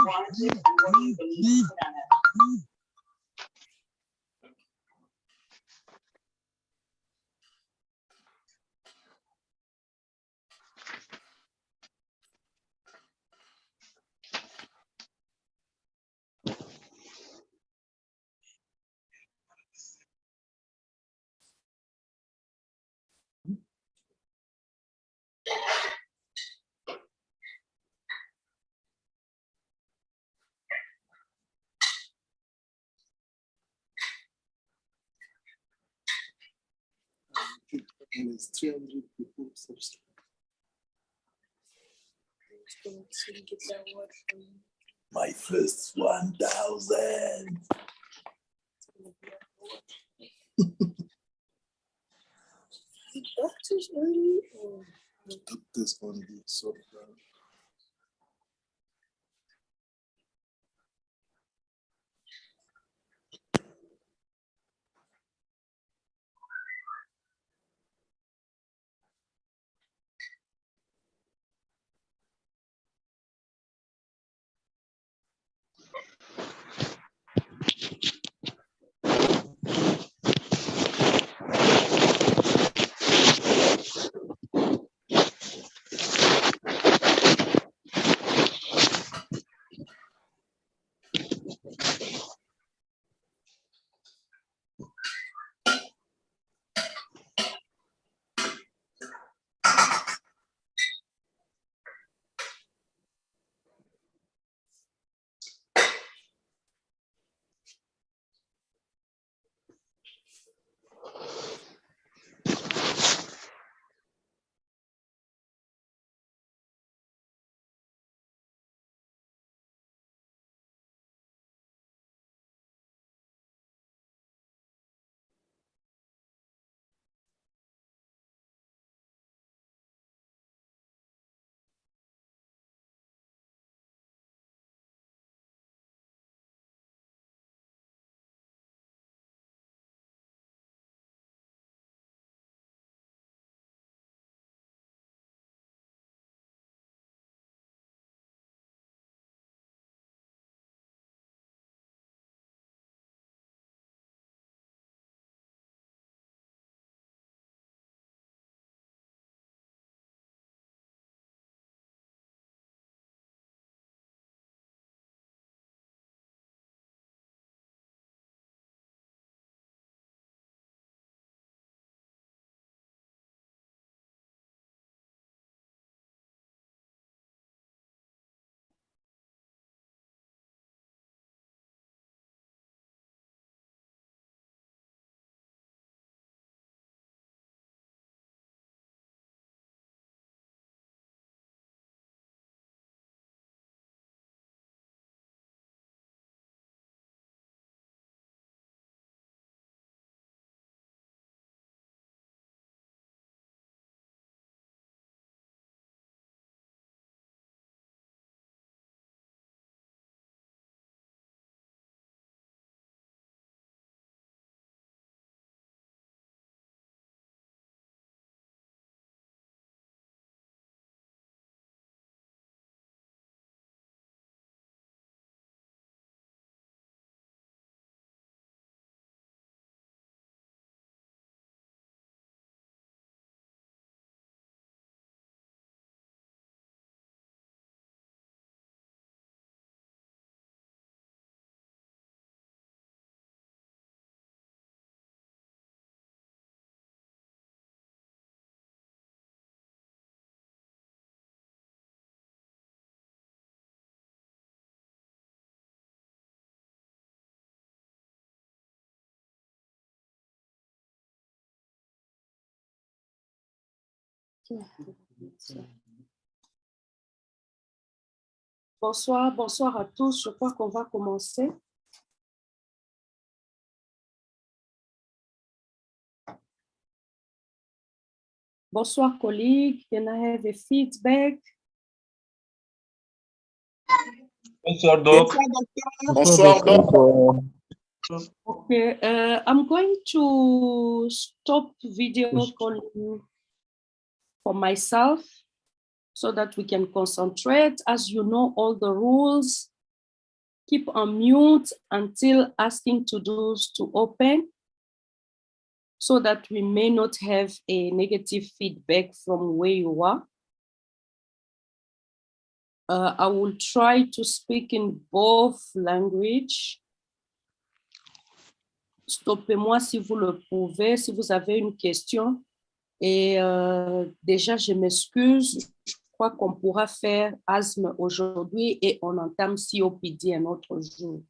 wanted it and what you believe to put on it. And it's 300 people subscribe. My first 1,000. Doctors only or Doctors only. So Bonsoir, bonsoir à tous. Je crois qu'on va commencer. Bonsoir, collègues. Can I have a feedback? Bonsoir, Doc. bonsoir, Doc. Okay, I'm going to stop video calling for myself so that we can concentrate. As you know, all the rules, keep on mute until asking to those to open, so that we may not have a negative feedback from where you are. I will try to speak in both languages. Stoppez-moi si vous le pouvez, si vous avez une question. Et déjà, je m'excuse. Je crois qu'on pourra faire asthme aujourd'hui et on entame COPD un autre jour.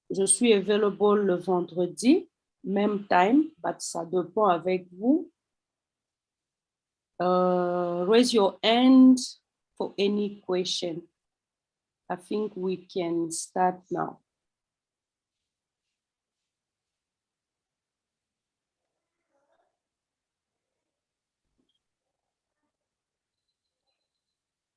Je suis available le vendredi, même time, but ça dépend avec vous. Raise your hand for any question. I think we can start now.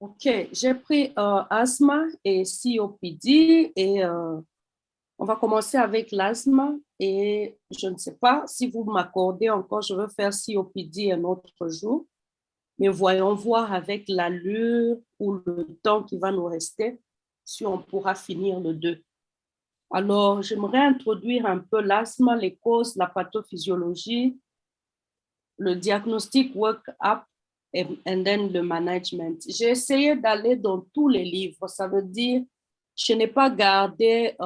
OK, j'ai pris asthme et COPD et on va commencer avec l'asthme et je ne sais pas si vous m'accordez encore, je veux faire COPD un autre jour, mais voyons voir avec l'allure ou le temps qui va nous rester si on pourra finir le 2. Alors, j'aimerais introduire un peu l'asthme, les causes, la pathophysiologie, le diagnostic work-up and then le management. J'ai essayé d'aller dans tous les livres, ça veut dire je n'ai pas gardé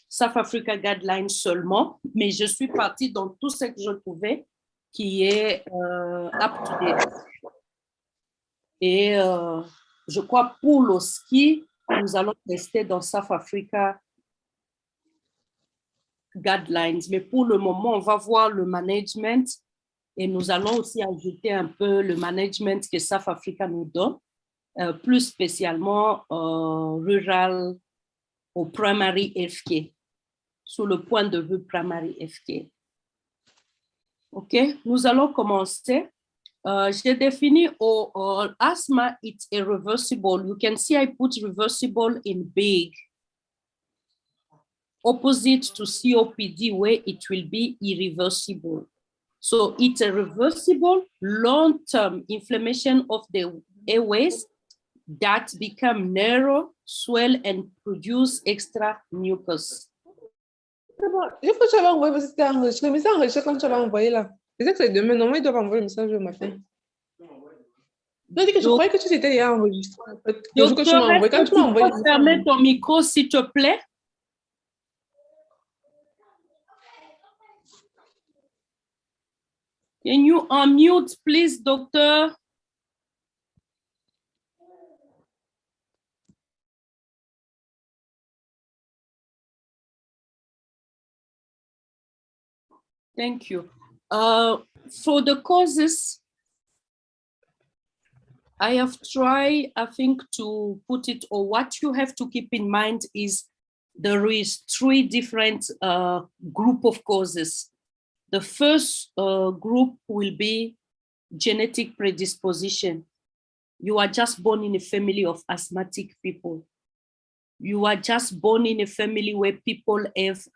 South Africa Guidelines seulement, mais je suis partie dans tout ce que je trouvais qui est up-to-date. Et je crois pour le ski, nous allons rester dans South Africa Guidelines. Mais pour le moment, on va voir le management et nous allons aussi ajouter un peu le management que South Africa nous donne, plus spécialement rural au primary FK, sous le point de vue primary FK. OK, nous allons commencer. J'ai défini asthma, it's irreversible. You can see I put reversible in big. Opposite to COPD, where it will be irreversible. So it's a reversible long-term inflammation of the airways that become narrow, swell, and produce extra mucus. Il faut que tu vas envoyer parce que c'était enregistré, mais c'est enregistré quand tu vas envoyer là. C'est que c'est demain, normalement, ils doivent envoyer le message le matin. Je dis que je croyais que tu t'étais déjà enregistré. En fait. Le jour que tu m'as envoyé, quand tu m'as envoyé. Tu peux fermer ton micro, s'il te plaît? Can you unmute, please, doctor? Thank you. For the causes, I have tried, I think, to put it, or what you have to keep in mind is there is 3 different group of causes. The first group will be genetic predisposition. You are just born in a family of asthmatic people. You are just born in a family where people have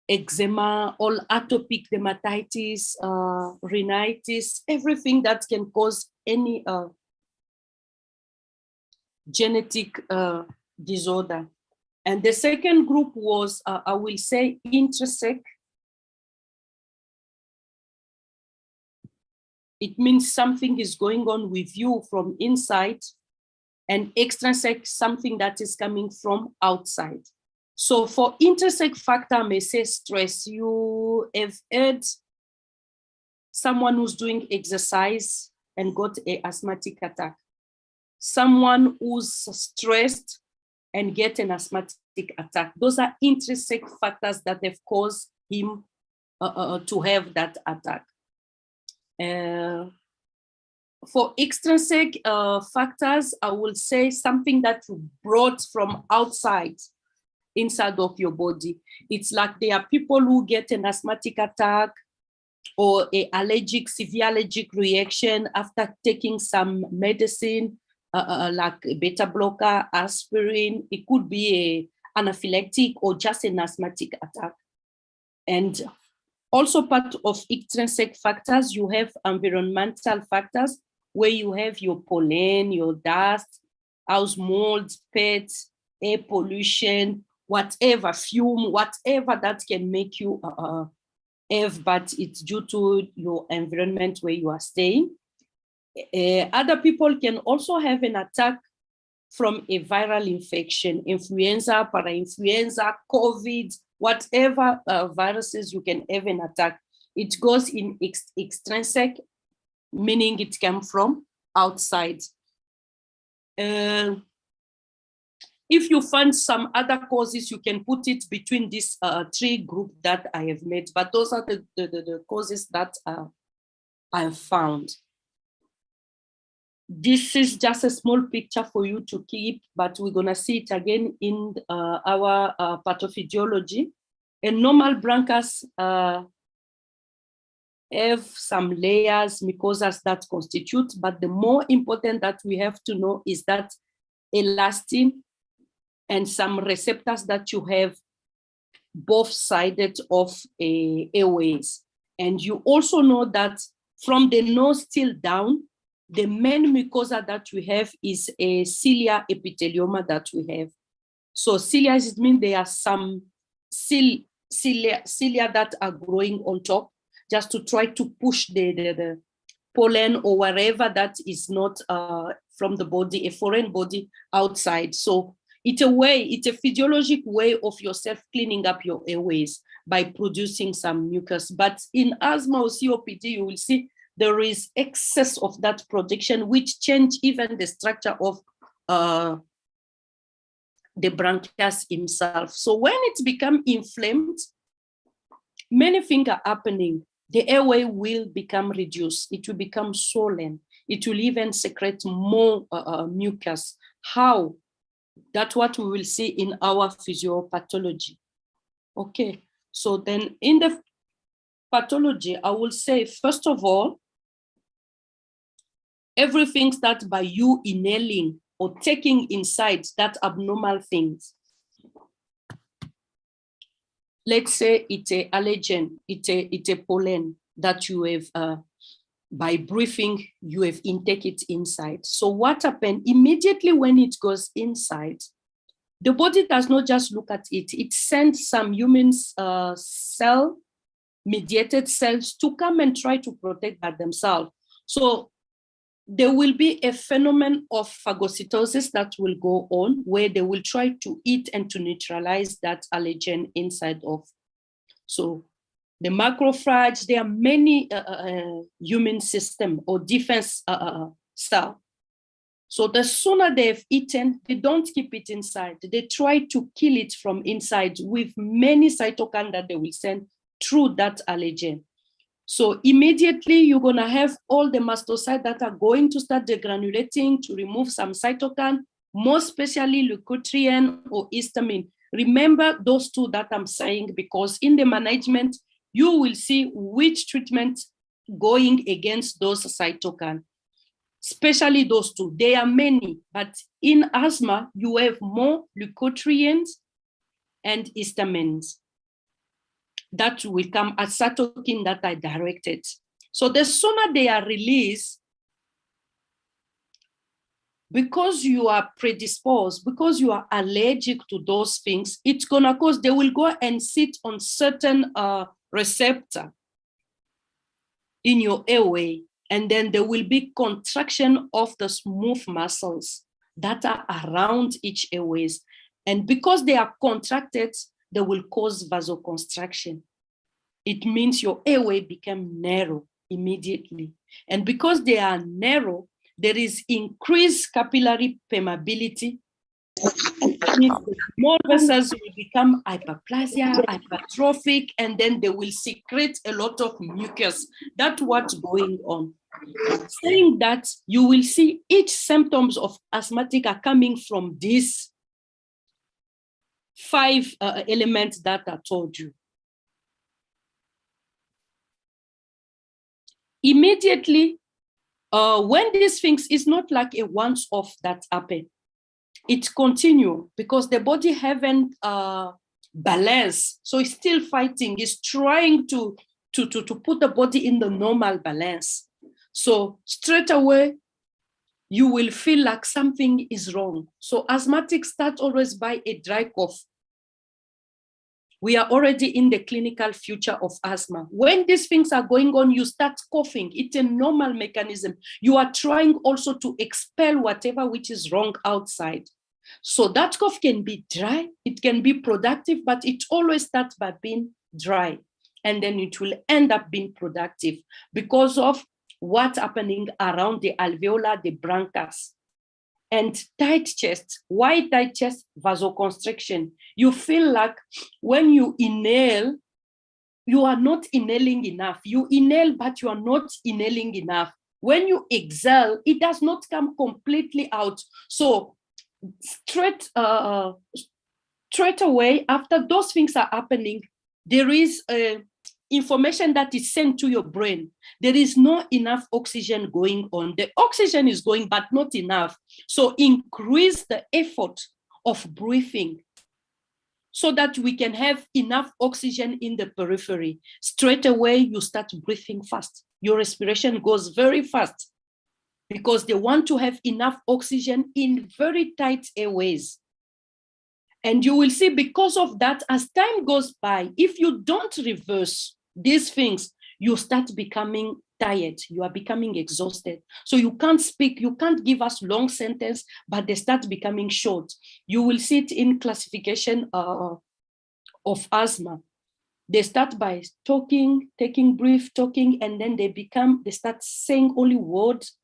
eczema, all atopic dermatitis, rhinitis, everything that can cause any genetic disorder. And the second group was, I will say, intrinsic. It means something is going on with you from inside, and extrinsic, something that is coming from outside. So for intrinsic factor, I may say stress. You have heard someone who's doing exercise and got an asthmatic attack. Someone who's stressed and get an asthmatic attack. Those are intrinsic factors that have caused him to have that attack. For extrinsic factors, I will say something that you brought from outside, inside of your body. It's like there are people who get an asthmatic attack or a severe allergic reaction after taking some medicine, like beta blocker, aspirin. It could be an anaphylactic or just an asthmatic attack. And also part of extrinsic factors, you have environmental factors where you have your pollen, your dust, house mold, pets, air pollution, whatever, fume, whatever that can make you have, but it's due to your environment where you are staying. Other people can also have an attack from a viral infection, influenza, parainfluenza, COVID, whatever viruses you can have an attack. It goes in extrinsic, meaning it comes from outside. If you find some other causes, you can put it between these three groups that I have made, but those are the causes that I have found. This is just a small picture for you to keep, but we're gonna see it again in our pathophysiology. A normal bronchus have some layers, mucosas that constitute, but the more important that we have to know is that elastin and some receptors that you have both sided of airways. And you also know that from the nose till down, the main mucosa that we have is a cilia epithelioma that we have. So cilia, it means there are some cilia that are growing on top, just to try to push the pollen or wherever that is not from the body, a foreign body outside. So it's a physiologic way of yourself cleaning up your airways by producing some mucus. But in asthma or COPD, you will see there is excess of that production, which change even the structure of the bronchus himself. So when it's become inflamed, many things are happening. The airway will become reduced. It will become swollen. It will even secrete more mucus. How? That's what we will see in our physiopathology. Okay, so then in the pathology, I will say, first of all, everything starts by you inhaling or taking inside that abnormal things. Let's say it's an allergen, it's a pollen that you have, by breathing, you have intake it inside. So what happened immediately when it goes inside, the body does not just look at it, it sends some human cell-mediated cells to come and try to protect by themselves. So there will be a phenomenon of phagocytosis that will go on, where they will try to eat and to neutralize that allergen inside of. So the macrophage, there are many human system or defense cell. So the sooner they've eaten, they don't keep it inside. They try to kill it from inside with many cytokines that they will send through that allergen. So immediately you're gonna have all the mastocytes that are going to start degranulating to remove some cytokine, more especially leukotriene or histamine. Remember those two that I'm saying, because in the management, you will see which treatment going against those cytokines, especially those two. There are many, but in asthma, you have more leukotrienes and histamines that will come as cytokine that are directed. So the sooner they are released, because you are predisposed, because you are allergic to those things, it's gonna cause, they will go and sit on certain receptor in your airway, and then there will be contraction of the smooth muscles that are around each airways. And because they are contracted, they will cause vasoconstriction. It means your airway become narrow immediately. And because they are narrow, there is increased capillary permeability. It means the small vessels will become hyperplasia, hypertrophic, and then they will secrete a lot of mucus. That's what's going on. Saying that, you will see each symptoms of asthmatic are coming from these 5 elements that I told you. Immediately, when these things is not like a once-off that happen, it continue because the body haven't balance, so it's still fighting. It's trying to put the body in the normal balance. So straight away, you will feel like something is wrong. So asthmatics start always by a dry cough. We are already in the clinical future of asthma. When these things are going on, you start coughing. It's a normal mechanism. You are trying also to expel whatever which is wrong outside. So that cough can be dry, it can be productive, but it always starts by being dry. And then it will end up being productive because of what's happening around the alveolar, the bronchus. And tight chest. Why tight chest? Vasoconstriction. You feel like when you inhale, you are not inhaling enough. You inhale, but you are not inhaling enough. When you exhale, it does not come completely out. So straight away, after those things are happening, there is information that is sent to your brain. There is not enough oxygen going on. The oxygen is going, but not enough. So increase the effort of breathing so that we can have enough oxygen in the periphery. Straight away, you start breathing fast. Your respiration goes very fast because they want to have enough oxygen in very tight airways. And you will see because of that, as time goes by, if you don't reverse these things, you start becoming tired. You are becoming exhausted. So you can't speak, you can't give us long sentence, but they start becoming short. You will see it in classification of asthma. They start by talking, taking brief, talking, and then they start saying only words,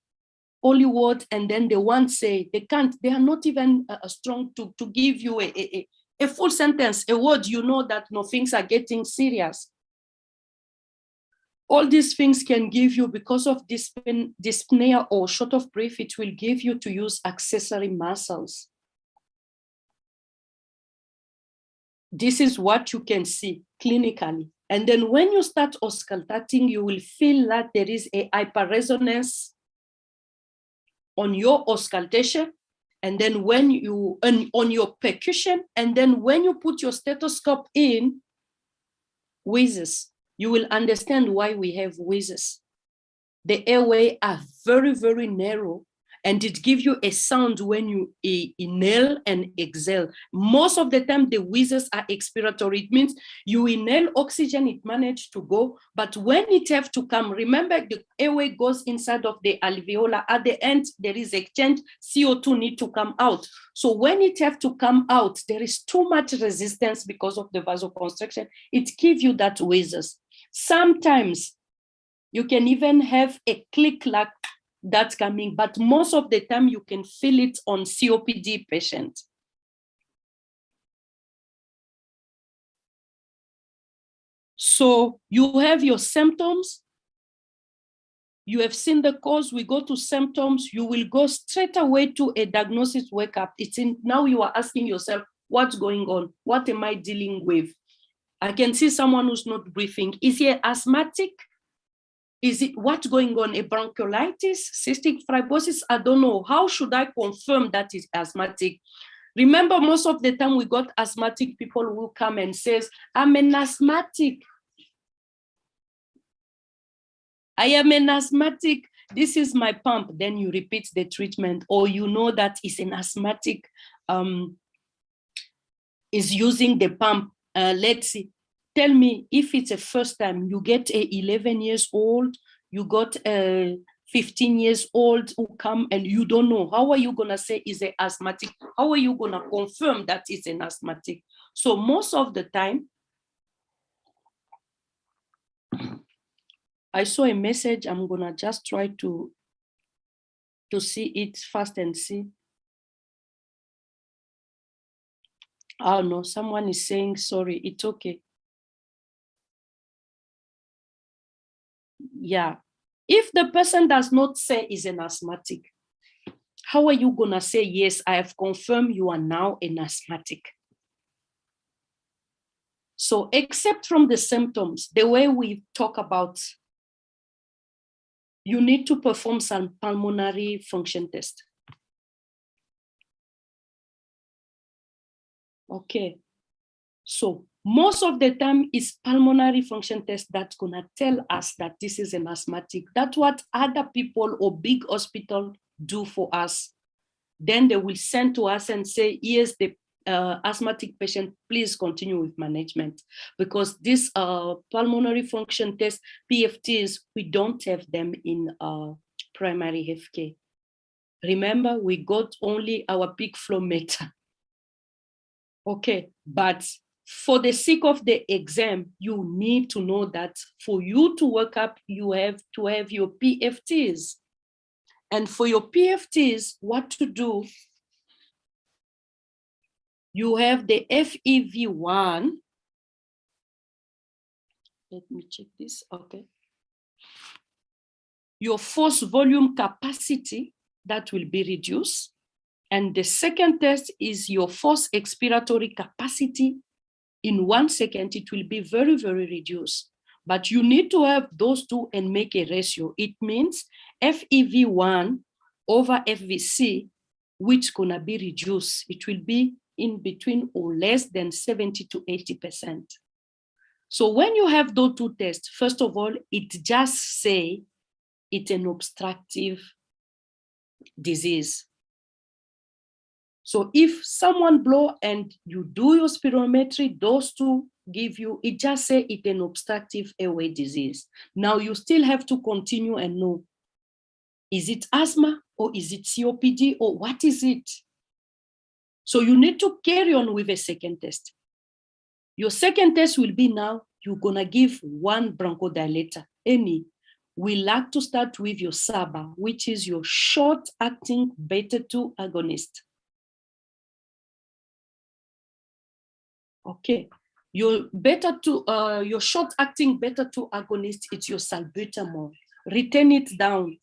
and then they won't say, they are not even strong to give you a full sentence, a word, you know that no, things are getting serious. All these things can give you, because of dyspnea or short of breath, it will give you to use accessory muscles. This is what you can see clinically. And then when you start auscultating, you will feel that there is a hyperresonance on your auscultation, and then when you, on your percussion, and then when you put your stethoscope in, wheezes. You will understand why we have wheezes. The airway are very, very narrow, and it gives you a sound when you inhale and exhale. Most of the time, the wheezes are expiratory. It means you inhale oxygen, it managed to go, but when it have to come, remember the airway goes inside of the alveolar. At the end, there is exchange, CO2 need to come out. So when it have to come out, there is too much resistance because of the vasoconstriction. It gives you that wheezes. Sometimes you can even have a click like that's coming, but most of the time you can feel it on COPD patient. So you have your symptoms. You have seen the cause. We go to symptoms. You will go straight away to a diagnosis workup. Now you are asking yourself, what's going on? What am I dealing with? I can see someone who's not breathing. Is he asthmatic? Is it what's going on? A bronchiolitis, cystic fibrosis? I don't know. How should I confirm that is asthmatic? Remember, most of the time we got asthmatic people who come and says, I'm an asthmatic. I am an asthmatic. This is my pump. Then you repeat the treatment, or you know that it's an asthmatic is using the pump. Let's see. Tell me if it's a first time, you get a 11 years old, you got a 15 years old who come and you don't know. How are you going to say is an asthmatic? How are you going to confirm that it's an asthmatic? So most of the time, I saw a message. I'm going to just try to see it fast and see. Oh no, someone is saying, sorry, it's okay. Yeah, if the person does not say is an asthmatic, how are you gonna say, yes, I have confirmed you are now an asthmatic? So except from the symptoms, the way we talk about, you need to perform some pulmonary function test. Okay, so most of the time it's pulmonary function test that's gonna tell us that this is an asthmatic. That's what other people or big hospital do for us. Then they will send to us and say, yes, the asthmatic patient, please continue with management, because this pulmonary function test, PFTs, we don't have them in primary healthcare. Remember, we got only our peak flow meter. Okay, but for the sake of the exam, you need to know that for you to work up, you have to have your PFTs. And for your PFTs, what to do? You have the FEV1. Let me check this, okay. Your force volume capacity, that will be reduced. And the second test is your force expiratory capacity. In 1 second, it will be very, very reduced. But you need to have those two and make a ratio. It means FEV1 over FVC, which gonna be reduced. It will be in between or less than 70 to 80%. So when you have those two tests, first of all, it just say it's an obstructive disease. So if someone blow and you do your spirometry, those two give you, it just say it's an obstructive airway disease. Now you still have to continue and know, is it asthma or is it COPD or what is it? So you need to carry on with a second test. Your second test will be now, you're gonna give one bronchodilator, any. We like to start with your SABA, which is your short-acting beta-2 agonist. Okay, your your short-acting beta-2 agonist, it's your salbutamol. Retain it down,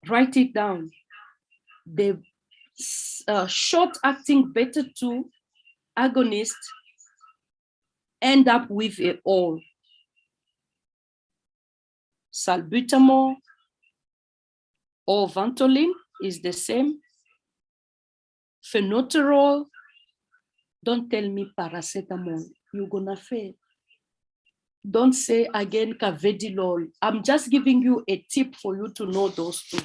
write it down. The short-acting beta-2 agonist end up with it all. Salbutamol or Ventolin is the same. Phenytosterol, don't tell me paracetamol, you're gonna fail. Don't say again Carvedilol. I'm just giving you a tip for you to know those two,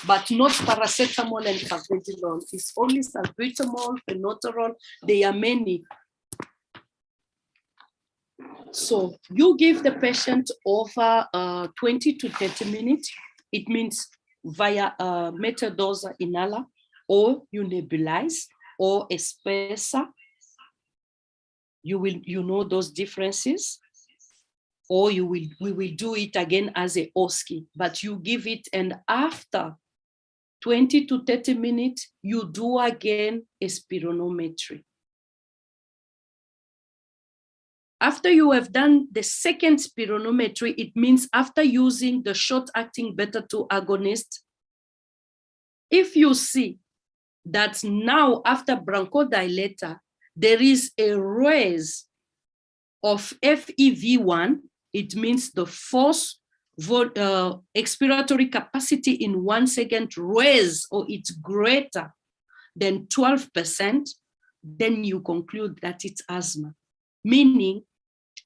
but not paracetamol and Carvedilol. It's only salbutamol, phenytosterol, there are many. So you give the patient over 20 to 30 minutes. It means via metadose inhaler, or you nebulize, or a spacer. You know those differences, or we will do it again as a OSCE, but you give it, and after 20 to 30 minutes, you do again a spirometry. After you have done the second spirometry, it means after using the short-acting beta-2 agonist, if you see that now after bronchodilator, there is a raise of FEV1, it means the force expiratory capacity in 1 second raise, or it's greater than 12%, then you conclude that it's asthma. Meaning,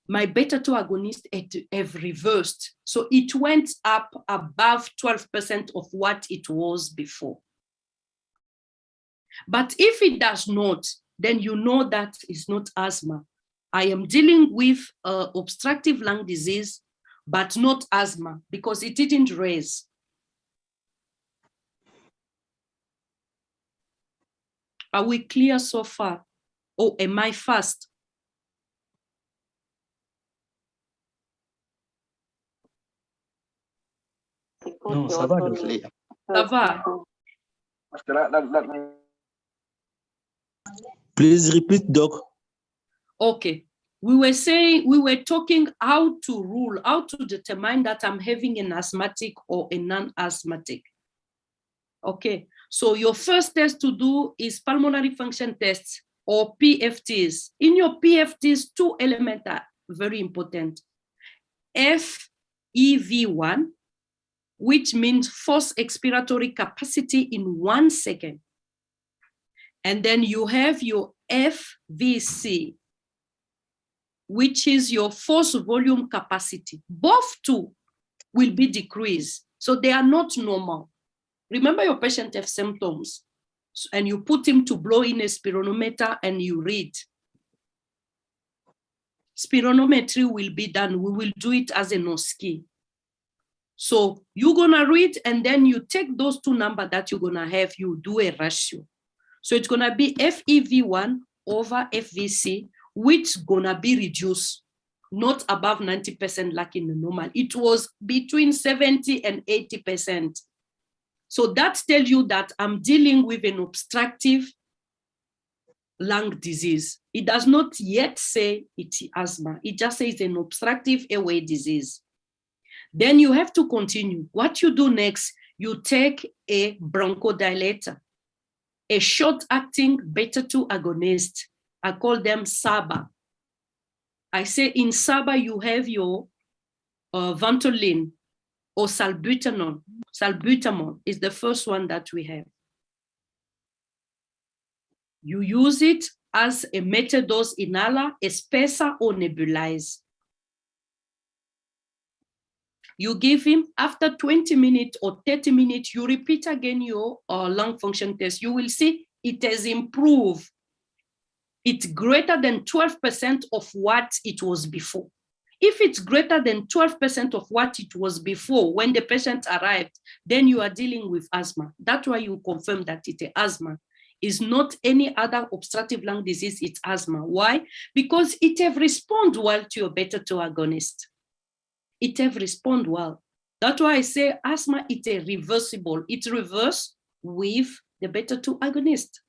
my beta-2 agonist have reversed. So it went up above 12% of what it was before. But if it does not, then you know that it's not asthma. I am dealing with obstructive lung disease, but not asthma, because it didn't raise. Are we clear so far? Or am I fast? No, ça va, Leslie. Ça va. Please repeat, Doc. Okay. We were talking how to rule, how to determine that I'm having an asthmatic or a non-asthmatic. Okay. So your first test to do is pulmonary function tests, or PFTs. In your PFTs, 2 elements are very important. FEV1, which means force expiratory capacity in 1 second. And then you have your FVC, which is your force volume capacity. Both two will be decreased, so they are not normal. remember your patient have symptoms, and you put him to blow in a spirometer and you read. Spirometry will be done. We will do it as a no-ski. So you're gonna read, and then you take those two numbers that you're gonna have, you do a ratio. So it's gonna be FEV1 over FVC, which gonna be reduced, not above 90% like in the normal. It was between 70 and 80%. So that tells you that I'm dealing with an obstructive lung disease. It does not yet say it's asthma. It just says an obstructive airway disease. Then you have to continue. What you do next, you take a bronchodilator, a short-acting beta-2 agonist. I call them SABA. I say in SABA, you have your Ventolin or Salbutamol. Salbutamol is the first one that we have. You use it as a meta-dose inhaler, a spacer, or nebulize. You give him after 20 minutes or 30 minutes, you repeat again your lung function test. You will see it has improved. It's greater than 12% of what it was before. If it's greater than 12% of what it was before when the patient arrived, then you are dealing with asthma. That's why you confirm that it's asthma. It's not any other obstructive lung disease, it's asthma. Why? Because it have responded well to your beta-2 agonist. It have responded well. That's why I say asthma is a reversible. It reverses with the beta-2 agonist.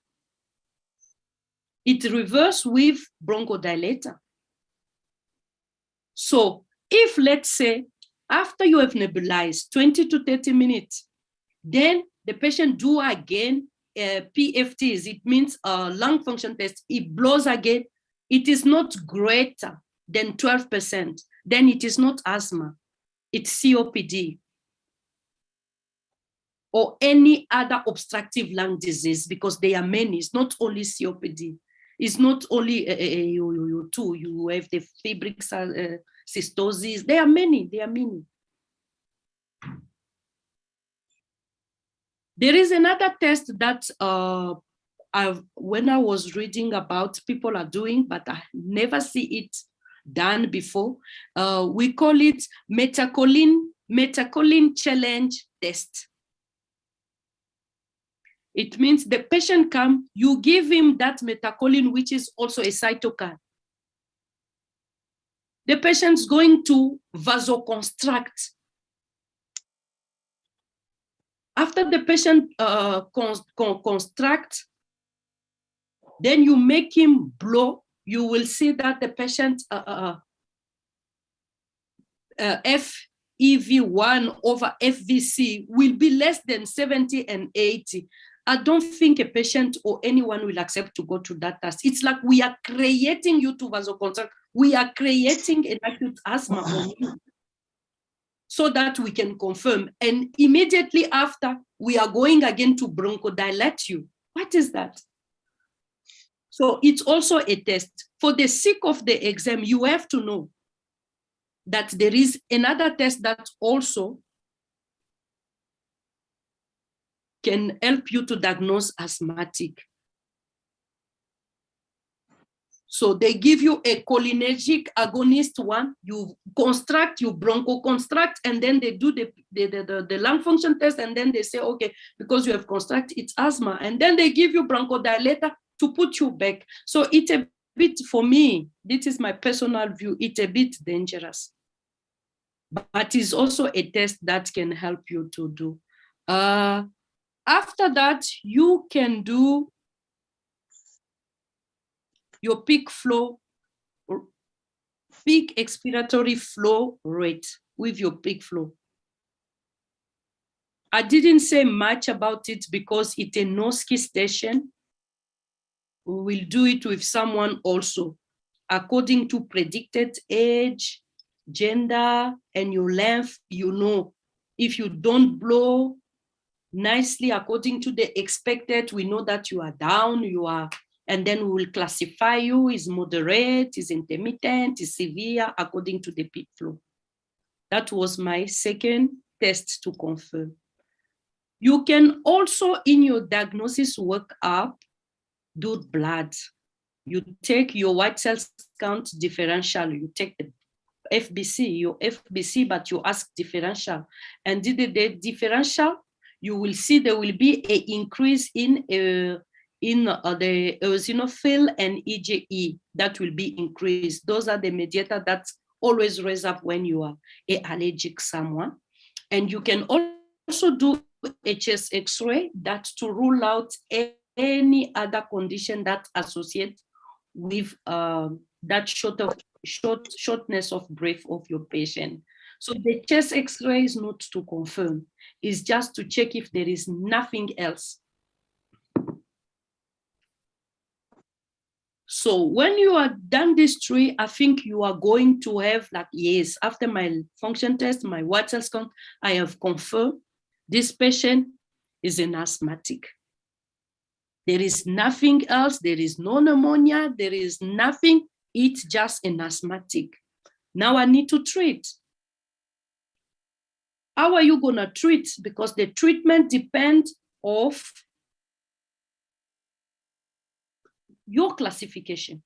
It reverses with bronchodilator. So if, let's say, after you have nebulized 20 to 30 minutes, then the patient do again PFTs, it means lung function test, it blows again, it is not greater than 12%, then it is not asthma, it's COPD or any other obstructive lung disease, because there are many. It's not only COPD. It's not only you have the fibric cystosis. There are many, there are many. There is another test that when I was reading about, people are doing, but I never see it done before. We call it metacolin challenge test. It means the patient comes, you give him that metacolin, which is also a cytokine. The patient's going to vasoconstrict. After the patient constricts, then you make him blow. You will see that the patient FEV1 over FVC will be less than 70 and 80. I don't think a patient or anyone will accept to go through that test. It's like we are creating you to vasoconstrict. We are creating an acute asthma on you so that we can confirm. And immediately after, we are going again to bronchodilate you. What is that? So it's also a test. For the sake of the exam, you have to know that there is another test that also can help you to diagnose asthmatic. So they give you a cholinergic agonist one, you construct, you bronchoconstrict, and then they do the lung function test, and then they say, okay, because you have construct, it's asthma. And then they give you bronchodilator to put you back. So it's a bit, for me, this is my personal view, it's a bit dangerous. But it's also a test that can help you to do. After that, you can do your peak expiratory flow rate with your peak flow. I didn't say much about it because it's a no-ski station. We will do it with someone also, according to predicted age, gender, and your length. You know, if you don't blow nicely according to the expected, we know that you are down, and then we will classify you as moderate, is intermittent, is severe, according to the peak flow. That was my second test to confirm. You can also, in your diagnosis workup, do blood. You take your white cells count differential. You take the FBC, your FBC, but you ask differential. And the differential, you will see there will be an increase in the eosinophil and IgE that will be increased. Those are the mediators that always raise up when you are allergic someone. And you can also do a chest X-ray that to rule out any other condition that associates with that shortness of breath of your patient. So the chest X-ray is not to confirm, it's just to check if there is nothing else. So when you are done these three, I think you are going to have like, yes, after my function test, my white cells count, I have confirmed this patient is an asthmatic. There is nothing else. There is no pneumonia. There is nothing. It's just an asthmatic. Now I need to treat. How are you going to treat? Because the treatment depends on your classification.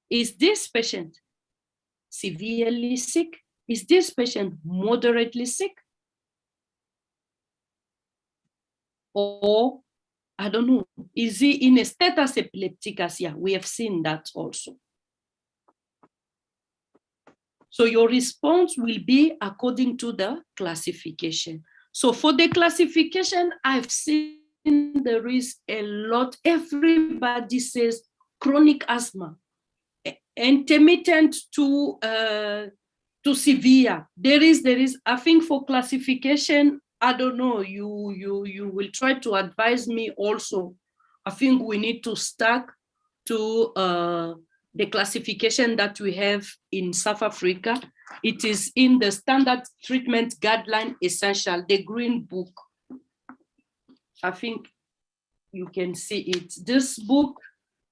Is this patient severely sick? Is this patient moderately sick? Or, I don't know, is he in a status epilepticus? Yeah, we have seen that also. So your response will be according to the classification. So for the classification, I've seen there is a lot. Everybody says chronic asthma, intermittent to severe. There is, I think for classification, I don't know, you will try to advise me also. I think we need to stick to the classification that we have in South Africa. It is in the standard treatment guideline essential, the green book. I think you can see it. This book,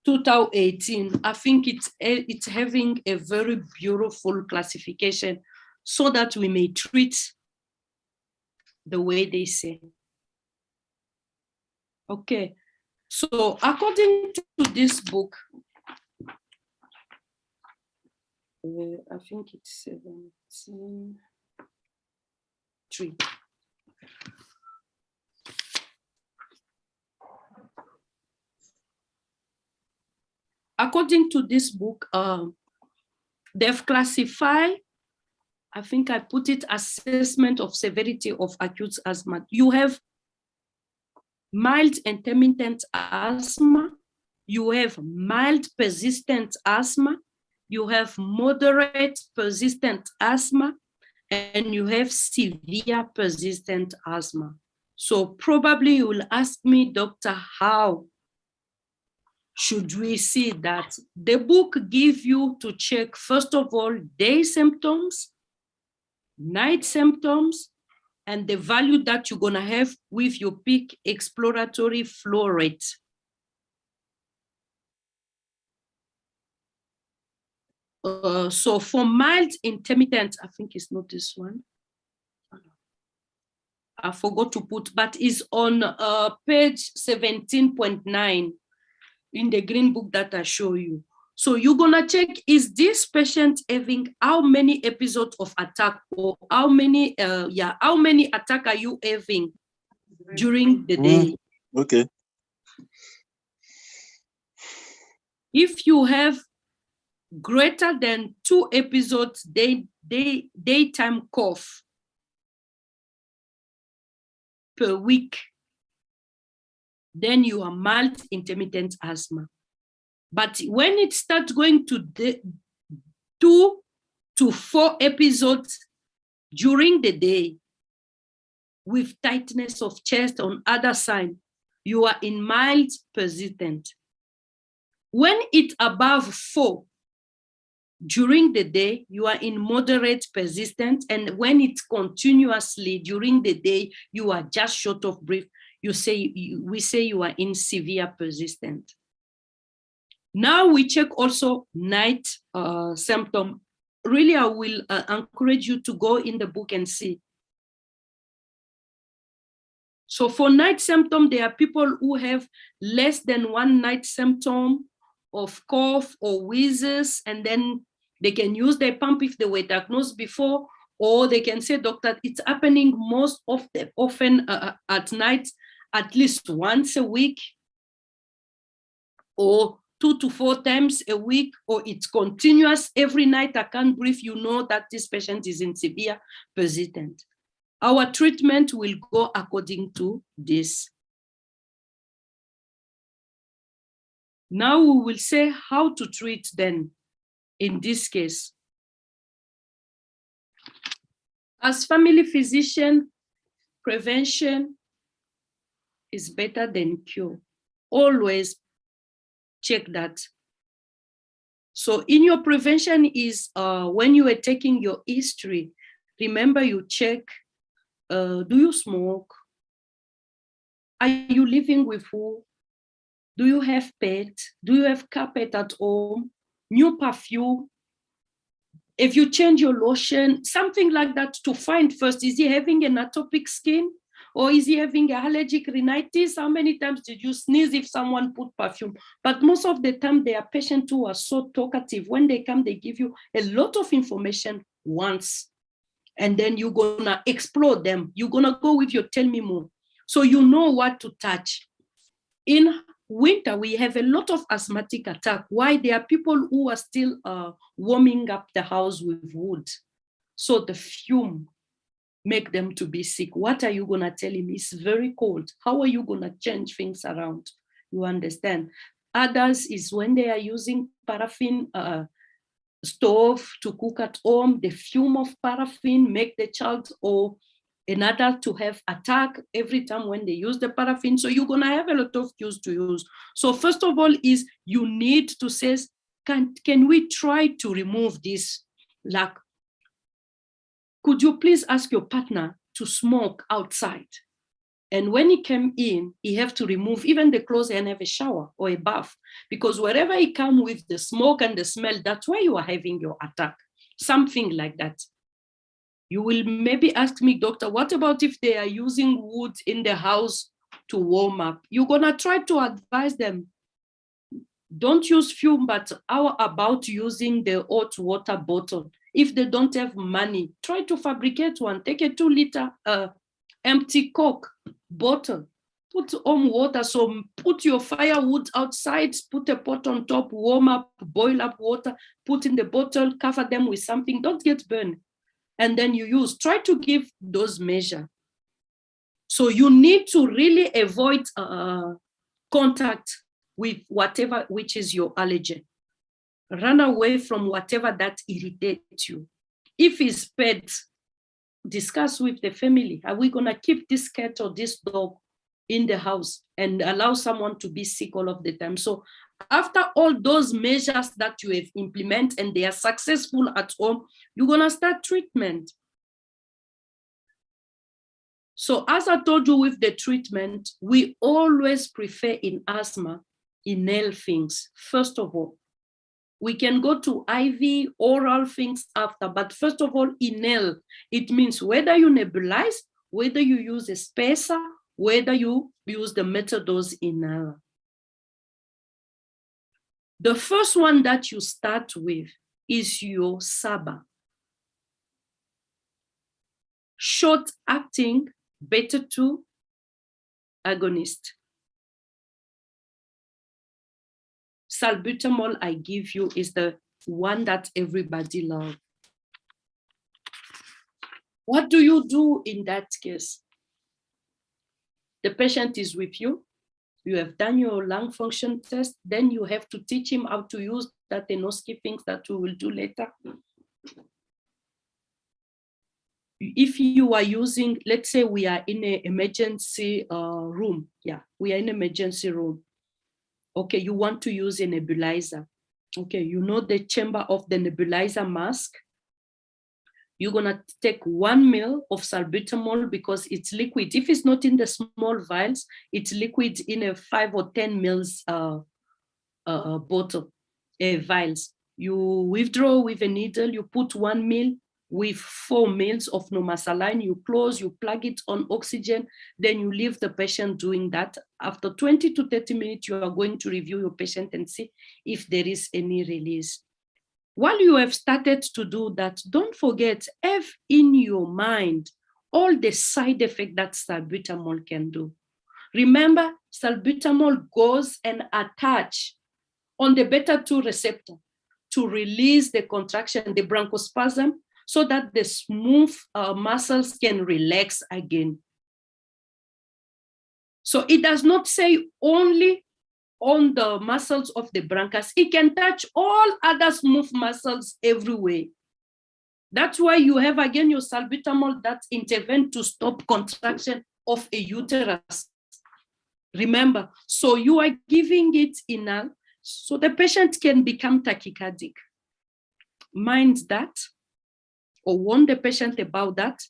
2018, I think it's having a very beautiful classification so that we may treat the way they say. Okay, so according to this book, I think it's 17.3. According to this book, they've classified, I think I put it, assessment of severity of acute asthma. You have mild intermittent asthma, you have mild persistent asthma, you have moderate persistent asthma, and you have severe persistent asthma. So probably you will ask me, doctor, how should we see that? The book gives you to check, first of all, day symptoms, night symptoms, and the value that you're gonna have with your peak exploratory flow rate. So for mild intermittent, I think it's not this one. I forgot to put, but it's on page 17.9 in the green book that I show you. So you're gonna check, is this patient having how many episodes of attack, or how many attack are you having during the day? Okay. If you have greater than 2 episodes daytime cough per week, then you are mild intermittent asthma. But when it starts going to 2 to 4 episodes during the day with tightness of chest on other side, you are in mild persistent. When it's above 4 during the day, you are in moderate persistent, and when it's continuously during the day, you are just short of breath. We say you are in severe persistent. Now we check also night symptom. Really, I will encourage you to go in the book and see. So for night symptom, there are people who have less than one night symptom of cough or wheezes, and then they can use their pump if they were diagnosed before, or they can say, doctor, it's happening most often at night, at least once a week, or 2 to 4 times a week, or it's continuous every night, I can't breathe. You know that this patient is in severe persistent. Our treatment will go according to this. Now we will say how to treat then in this case. As family physician, prevention is better than cure. Always check that. So in your prevention is when you are taking your history, remember you check, do you smoke? Are you living with who? Do you have pet? Do you have carpet at home? New perfume? If you change your lotion, something like that, to find first, is he having an atopic skin? Or is he having allergic rhinitis? How many times did you sneeze if someone put perfume? But most of the time, there are patients who are so talkative. When they come, they give you a lot of information once. And then you're gonna explore them. You're gonna go with your tell me more. So you know what to touch. In winter, we have a lot of asthmatic attack. Why? There are people who are still warming up the house with wood. So the fume make them to be sick. What are you gonna tell him? It's very cold. How are you gonna change things around? You understand? Others is when they are using paraffin stove to cook at home, the fume of paraffin make the child or another to have attack every time when they use the paraffin. So you're gonna have a lot of cues to use. So first of all is you need to say, can we try to remove this? Like, could you please ask your partner to smoke outside? And when he came in, he have to remove even the clothes and have a shower or a bath, because wherever he come with the smoke and the smell, that's why you are having your attack, something like that. You will maybe ask me, doctor, what about if they are using wood in the house to warm up? You're gonna try to advise them, don't use fume, but how about using the hot water bottle? If they don't have money, try to fabricate one. Take a 2-liter empty Coke bottle, put on water. So put your firewood outside, put a pot on top, warm up, boil up water, put in the bottle, cover them with something, don't get burned. And then you use, try to give those measures. So you need to really avoid contact with whatever which is your allergen. Run away from whatever that irritates you. If it's pet, discuss with the family. Are we gonna keep this cat or this dog in the house and allow someone to be sick all of the time? So after all those measures that you have implemented and they are successful at home, you're gonna start treatment. So as I told you with the treatment, we always prefer in asthma, inhale things. First of all, we can go to IV, oral things after, but first of all, inhale. It means whether you nebulize, whether you use a spacer, whether you use the metered-dose inhaler. The first one that you start with is your SABA. Short-acting beta-2 agonist. Salbutamol I give you is the one that everybody loves. What do you do in that case? The patient is with you. You have done your lung function test. Then you have to teach him how to use that endoscopy things that we will do later. If you are using, let's say we are in an emergency room. Yeah, we are in an emergency room. Okay, you want to use a nebulizer. Okay, you know the chamber of the nebulizer mask. You're gonna take 1 ml of salbutamol because it's liquid. If it's not in the small vials, it's liquid in a 5 or 10 mils bottle, vials. You withdraw with a needle, you put 1 ml, with 4 mils of normal saline. You close, you plug it on oxygen, then you leave the patient doing that. After 20 to 30 minutes, you are going to review your patient and see if there is any release. While you have started to do that, don't forget, have in your mind all the side effects that salbutamol can do. Remember, salbutamol goes and attach on the beta-2 receptor to release the contraction, the bronchospasm, so that the smooth muscles can relax again. So it does not say only on the muscles of the bronchus, it can touch all other smooth muscles everywhere. That's why you have again your salbutamol that intervene to stop contraction of a uterus. Remember, so you are giving it enough so the patient can become tachycardic. Mind that, or warn the patient about that.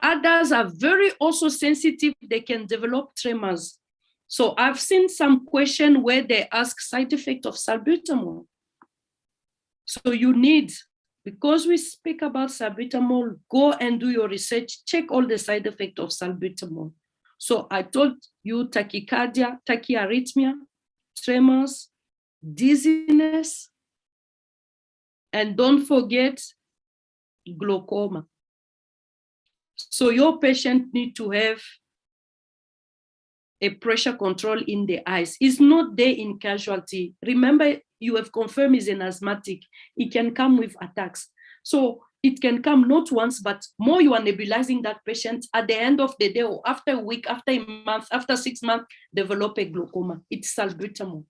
Others are very also sensitive, they can develop tremors. So I've seen some question where they ask side effect of salbutamol. So you need, because we speak about salbutamol, go and do your research, check all the side effects of salbutamol. So I told you tachycardia, tachyarrhythmia, tremors, dizziness, and don't forget glaucoma. So your patient need to have a pressure control in the eyes. It's not there in casualty. Remember, you have confirmed he's an asthmatic. It can come with attacks. So it can come not once, but more you are nebulizing that patient at the end of the day or after a week, after a month, after 6 months, develop a glaucoma. It's salbutamol.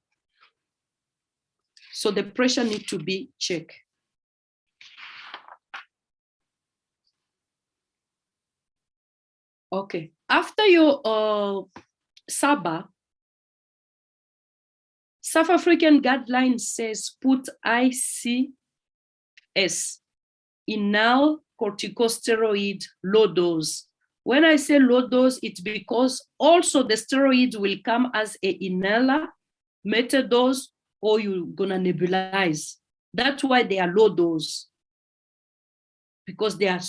So the pressure needs to be checked. Okay, after your SABA, South African guideline says put ICS, inhaled corticosteroid, low dose. When I say low dose, it's because also the steroid will come as an inhaler, metadose, or you're gonna nebulize. That's why they are low dose, because they are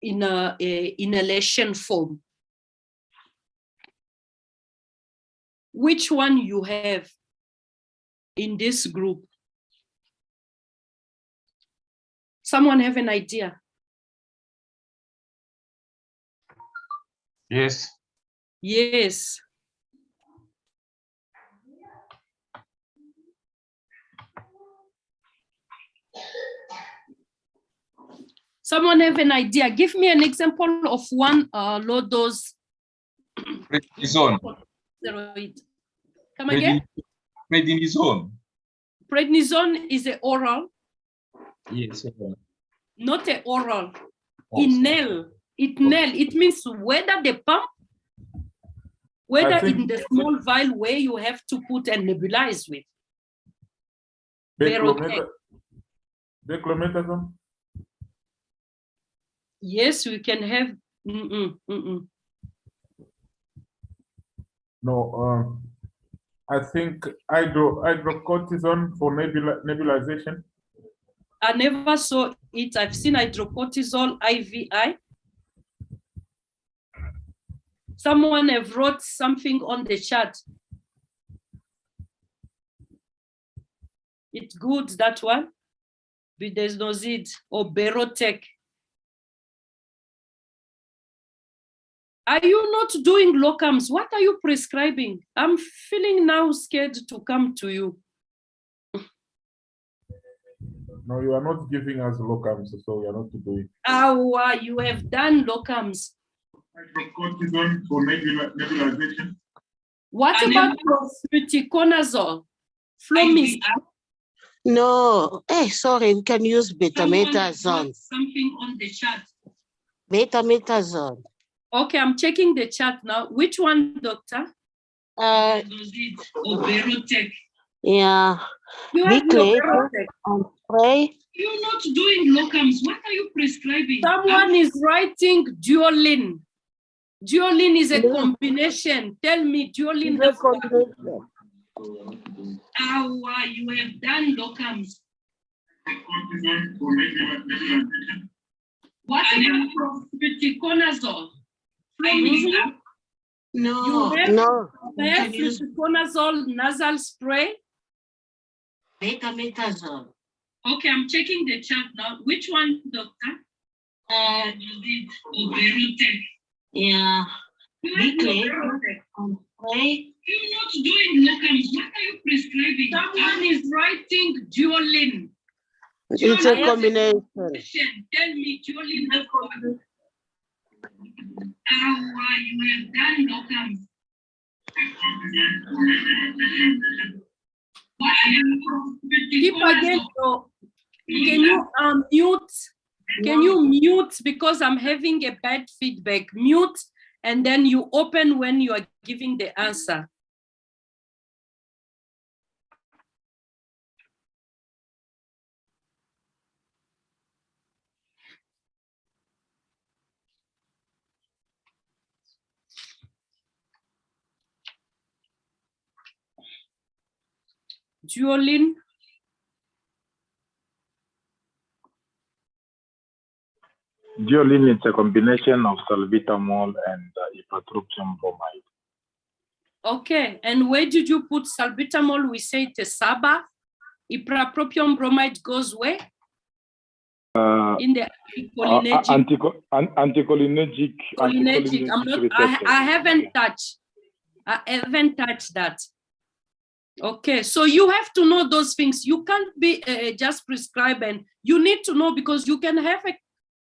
in a inhalation form. Which one you have in this group? Someone have an idea? Yes. Yes. Someone have an idea? Give me an example of one low dose Prednisone. steroid. Come again? Prednisone. Prednisone is an oral, Yes. not an oral. Oh, Inhale. It means whether the pump, whether in the small vial where you have to put and nebulize with. Beclometasone? Yes, we can have. No, I think hydrocortisone for nebulization. I never saw it. I've seen hydrocortisone IVI. Someone have wrote something on the chat. It's good, that one. Budesonide or Berotec. Are you not doing locums? What are you prescribing? I'm feeling now scared to come to you. No, you are not giving us locums, so we are not doing. You have done locums. Hydrocortisone for nebulization. What about fluticasone? Flomist. No, sorry, we can use betametasone. Something on the chat. Betametasone. Okay, I'm checking the chat now. Which one, doctor? Yeah. You have your and spray. You're not doing locums. What are you prescribing? Someone is writing Duolin. Duolin is a combination. Tell me, Duolin. You have done locums. What about fluticasone? No, You have- no. You have fluticasone nasal spray. Betamethasone. Okay, I'm checking the chart now. Which one, doctor? You did Oberotec. Yeah. Weekly. Okay. You're not doing locums. What are you prescribing? Someone is writing Duolin. It's a combination. Tell me Duolin. You have done locums. Keep again. Can you mute? Can you mute, because I'm having a bad feedback? Mute, and then you open when you are giving the answer. Duolin. Duolin is a combination of salbutamol and ipratropium bromide. Okay, and where did you put salbutamol? We say Tesaba. Ipratropium bromide goes where? In the anticholinergic. Cholinergic. I haven't touched. I haven't touched that. Okay, so you have to know those things. You can't be just prescribe, and you need to know, because you can have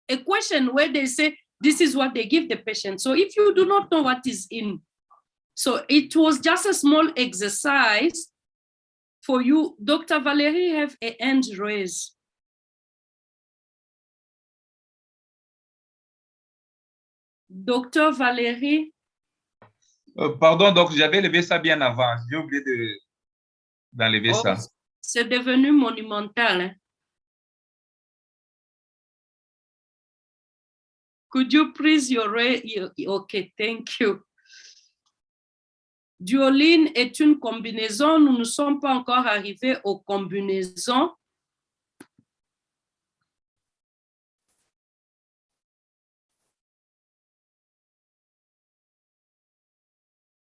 a question where they say this is what they give the patient. So if you do not know what is in, so it was just a small exercise for you. Dr. Valerie have a hand raised. Dr. Valérie. Pardon, donc j'avais levé ça bien avant. J'ai oublié d'enlever ça. C'est devenu monumental. Hein? Could you please okay, thank you. Duolin est une combinaison. Nous ne sommes pas encore arrivés aux combinaisons.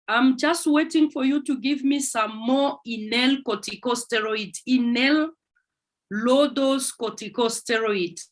I'm just waiting for you to give me some more inhaled corticosteroids, inhaled low-dose corticosteroids.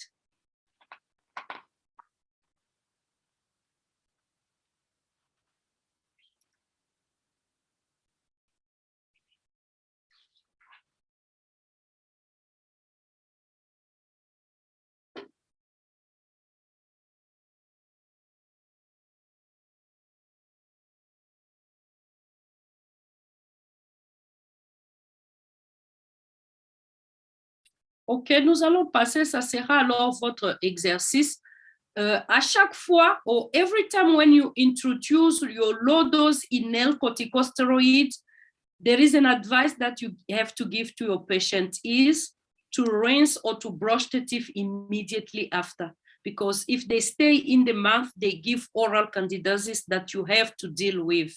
OK, nous allons passer, ça sera alors votre exercice. À chaque fois, or every time when you introduce your low-dose inhaled corticosteroids, there is an advice that you have to give to your patient is to rinse or to brush the teeth immediately after. Because if they stay in the mouth, they give oral candidiasis that you have to deal with.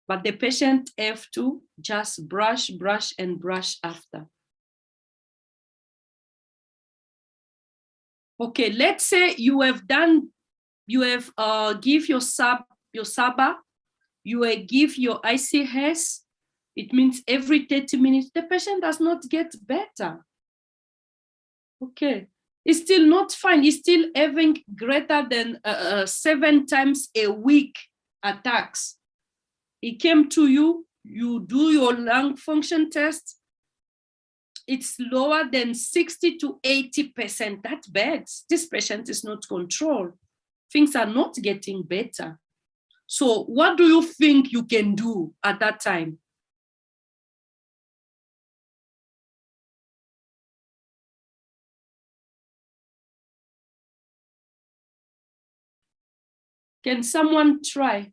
But the patient have to just brush, and brush after. Okay, let's say you have give your SABA, you give your ICS. It means every 30 minutes, the patient does not get better. Okay, it's still not fine. It's still having greater than 7 times a week attacks. It came to you, you do your lung function test, it's lower than 60 to 80%. That's bad. This patient is not controlled. Things are not getting better. So what do you think you can do at that time? Can someone try?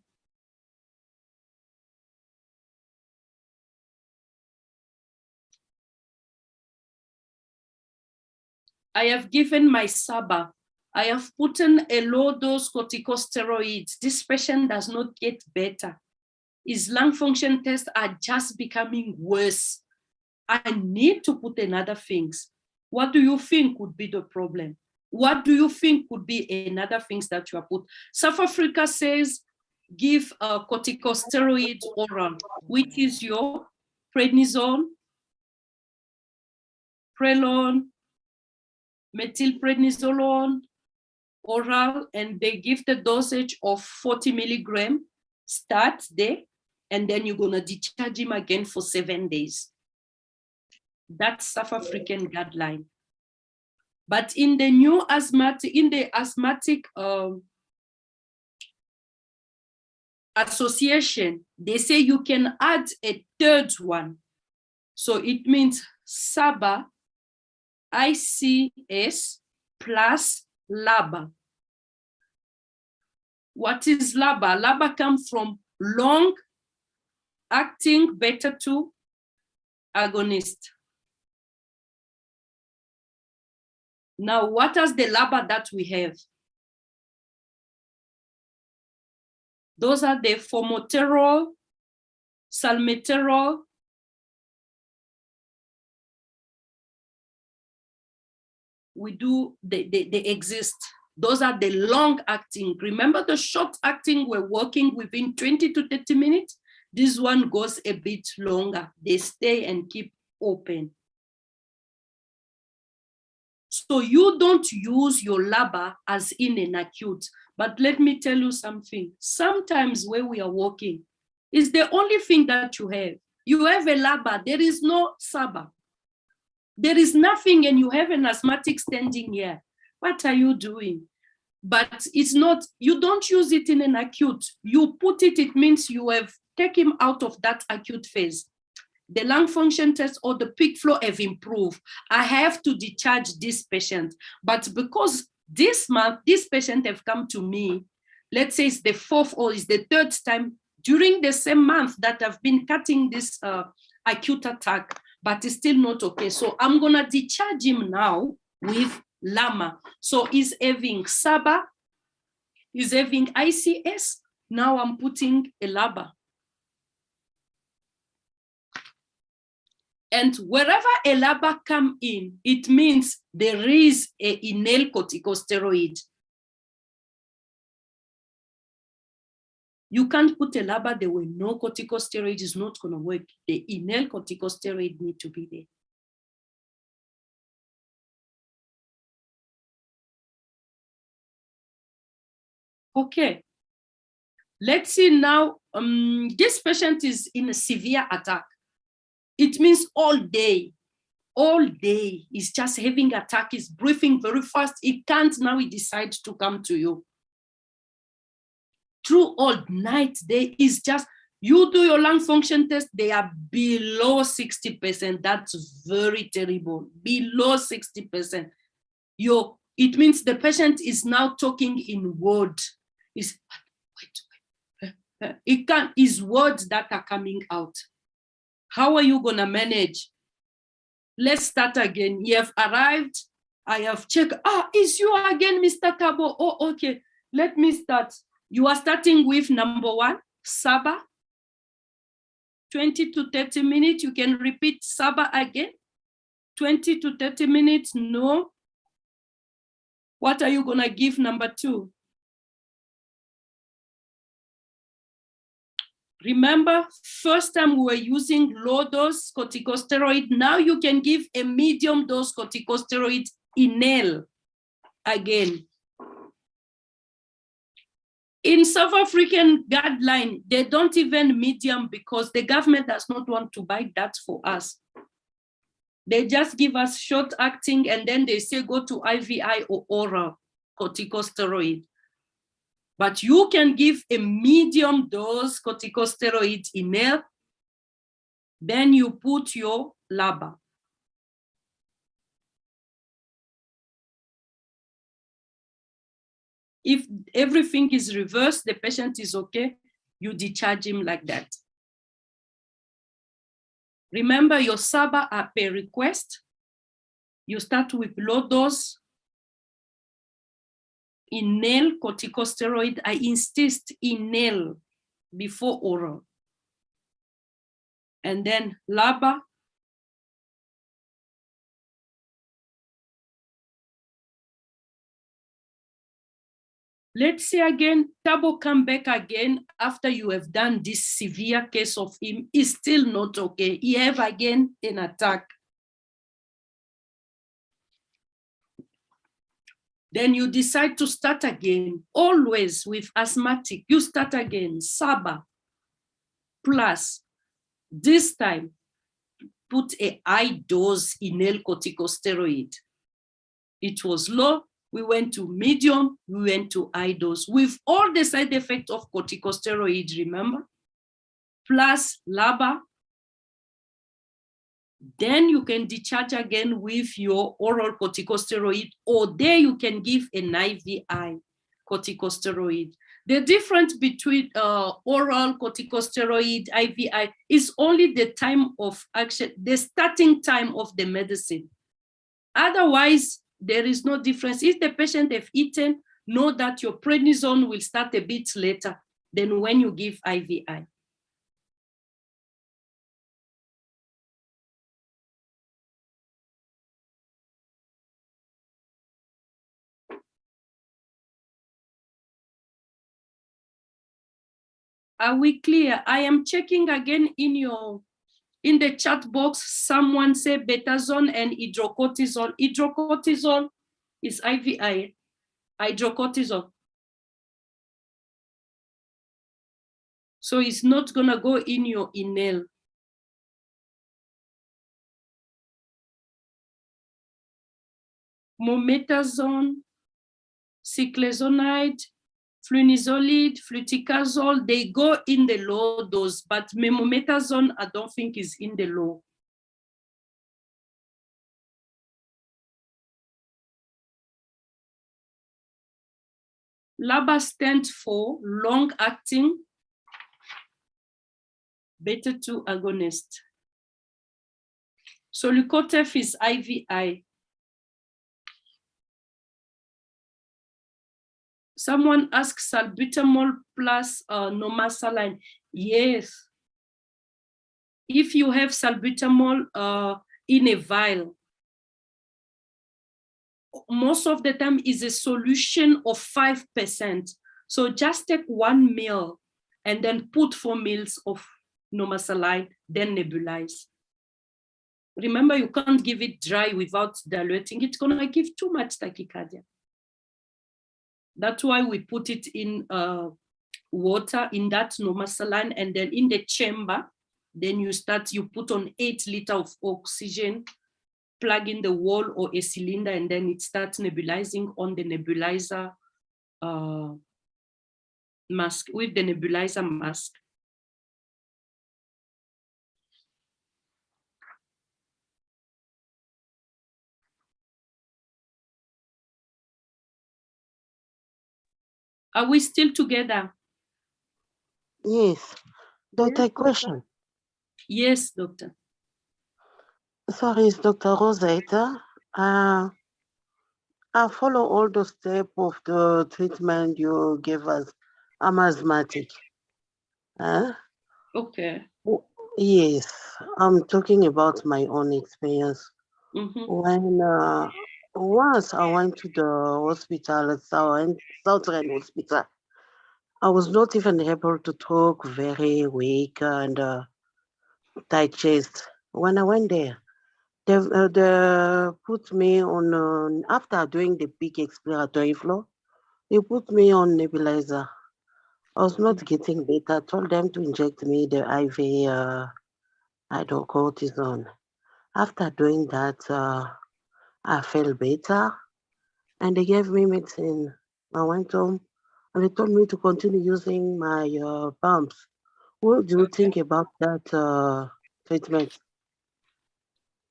I have given my SABA. I have put in a low-dose corticosteroids. This patient does not get better. His lung function tests are just becoming worse. I need to put in other things. What do you think would be the problem? What do you think could be another things that you are put? South Africa says give a corticosteroid oral, which is your prednisone, Prelon, methylprednisolone, oral, and they give the dosage of 40 milligram, start there, and then you're gonna discharge him again for 7 days. That's South African guideline. But in the new asthmatic, association, they say you can add a third one. So it means SABA, ICS plus LABA. What is LABA? LABA comes from long-acting beta-2 agonist. Now, what is the LABA that we have? Those are the formoterol, salmeterol, they exist. Those are the long acting. Remember the short acting we're working within 20 to 30 minutes? This one goes a bit longer. They stay and keep open. So you don't use your LABA as in an acute, but let me tell you something. Sometimes where we are working is the only thing that you have. You have a LABA, there is no SABA. There is nothing and you have an asthmatic standing here. What are you doing? But it's not, you don't use it in an acute. You put it, it means you have taken him out of that acute phase. The lung function test or the peak flow have improved. I have to discharge this patient. But because this month, this patient have come to me, let's say it's the 4th or it's the 3rd time during the same month that I've been cutting this acute attack, but it's still not okay. So I'm gonna discharge him now with LAMA. So he's having SABA, he's having ICS. Now I'm putting a LABA. And wherever a LABA come in, it means there is an inhaled corticosteroid. You can't put a LABA there where no corticosteroid is not going to work. The inhaled corticosteroid need to be there. Okay. Let's see now. This patient is in a severe attack. It means all day he's just having attack, he's breathing very fast, he can't, now he decides to come to you. Through all night, day is just, you do your lung function test, they are below 60%, that's very terrible, below 60%. It means the patient is now talking in words. It can't, is words that are coming out. How are you gonna manage? Let's start again. You have arrived. I have checked. It's you again, Mr. Kabo. Oh, okay. Let me start. You are starting with number 1, SABA. 20 to 30 minutes. You can repeat SABA again. 20 to 30 minutes. No. What are you gonna give number 2? Remember, first time we were using low dose corticosteroid. Now you can give a medium dose corticosteroid inhale again. In South African guideline, they don't even medium because the government does not want to buy that for us. They just give us short acting and then they say go to IVI or oral corticosteroid. But you can give a medium dose corticosteroid inhale, then you put your LABA. If everything is reversed, the patient is okay, you discharge him like that. Remember your SABA are per request. You start with low dose. Inhale corticosteroid, I insist inhale before oral. And then LABA. Let's say again, Tabo come back again after you have done this severe case of him. He's still not okay. He have again an attack. Then you decide to start again. Always with asthmatic, you start again. Saba plus, this time, put a high dose inhaled corticosteroid. It was low, we went to medium, we went to high dose with all the side effects of corticosteroid, remember? Plus LABA. Then you can discharge again with your oral corticosteroid, or there you can give an IVI corticosteroid. The difference between oral corticosteroid, IVI, is only the time of action, the starting time of the medicine. Otherwise, there is no difference. If the patient have eaten, know that your prednisone will start a bit later than when you give IVI. Are we clear? I am checking again in the chat box. Someone say betazone and hydrocortisone. Hydrocortisone is IVI. Hydrocortisone. So it's not gonna go in your inhale. Mometazone, cyclizonide, flunizolide, fluticasone, they go in the low dose, but memometazone, I don't think is in the low. LABA stands for long-acting beta-2 agonist. Solucotef is IVI. Someone asks salbutamol plus normasaline. Yes. If you have salbutamol in a vial, most of the time is a solution of 5%. So just take 1 ml and then put 4 ml of normasaline, then nebulize. Remember, you can't give it dry without diluting. It's gonna give too much tachycardia. That's why we put it in water, in that normasaline, and then in the chamber, then you put on 8 liters of oxygen, plug in the wall or a cylinder, and then it starts nebulizing on the nebulizer mask, with the nebulizer mask. Are we still together? Yes. Doctor, question. Yes, doctor. Sorry, it's Dr. Rosetta. I follow all the steps of the treatment you gave us. I'm asthmatic. Okay. Yes, I'm talking about my own experience. Mm-hmm. When once I went to the hospital at Southern Hospital, I was not even able to talk, very weak and tight chest. When I went there, they put me on, after doing the big expiratory flow, they put me on nebulizer. I was not getting better. I told them to inject me the IV hydrocortisone. After doing that, I felt better and they gave me medicine. I went home and they told me to continue using my pumps. What do you think about that treatment?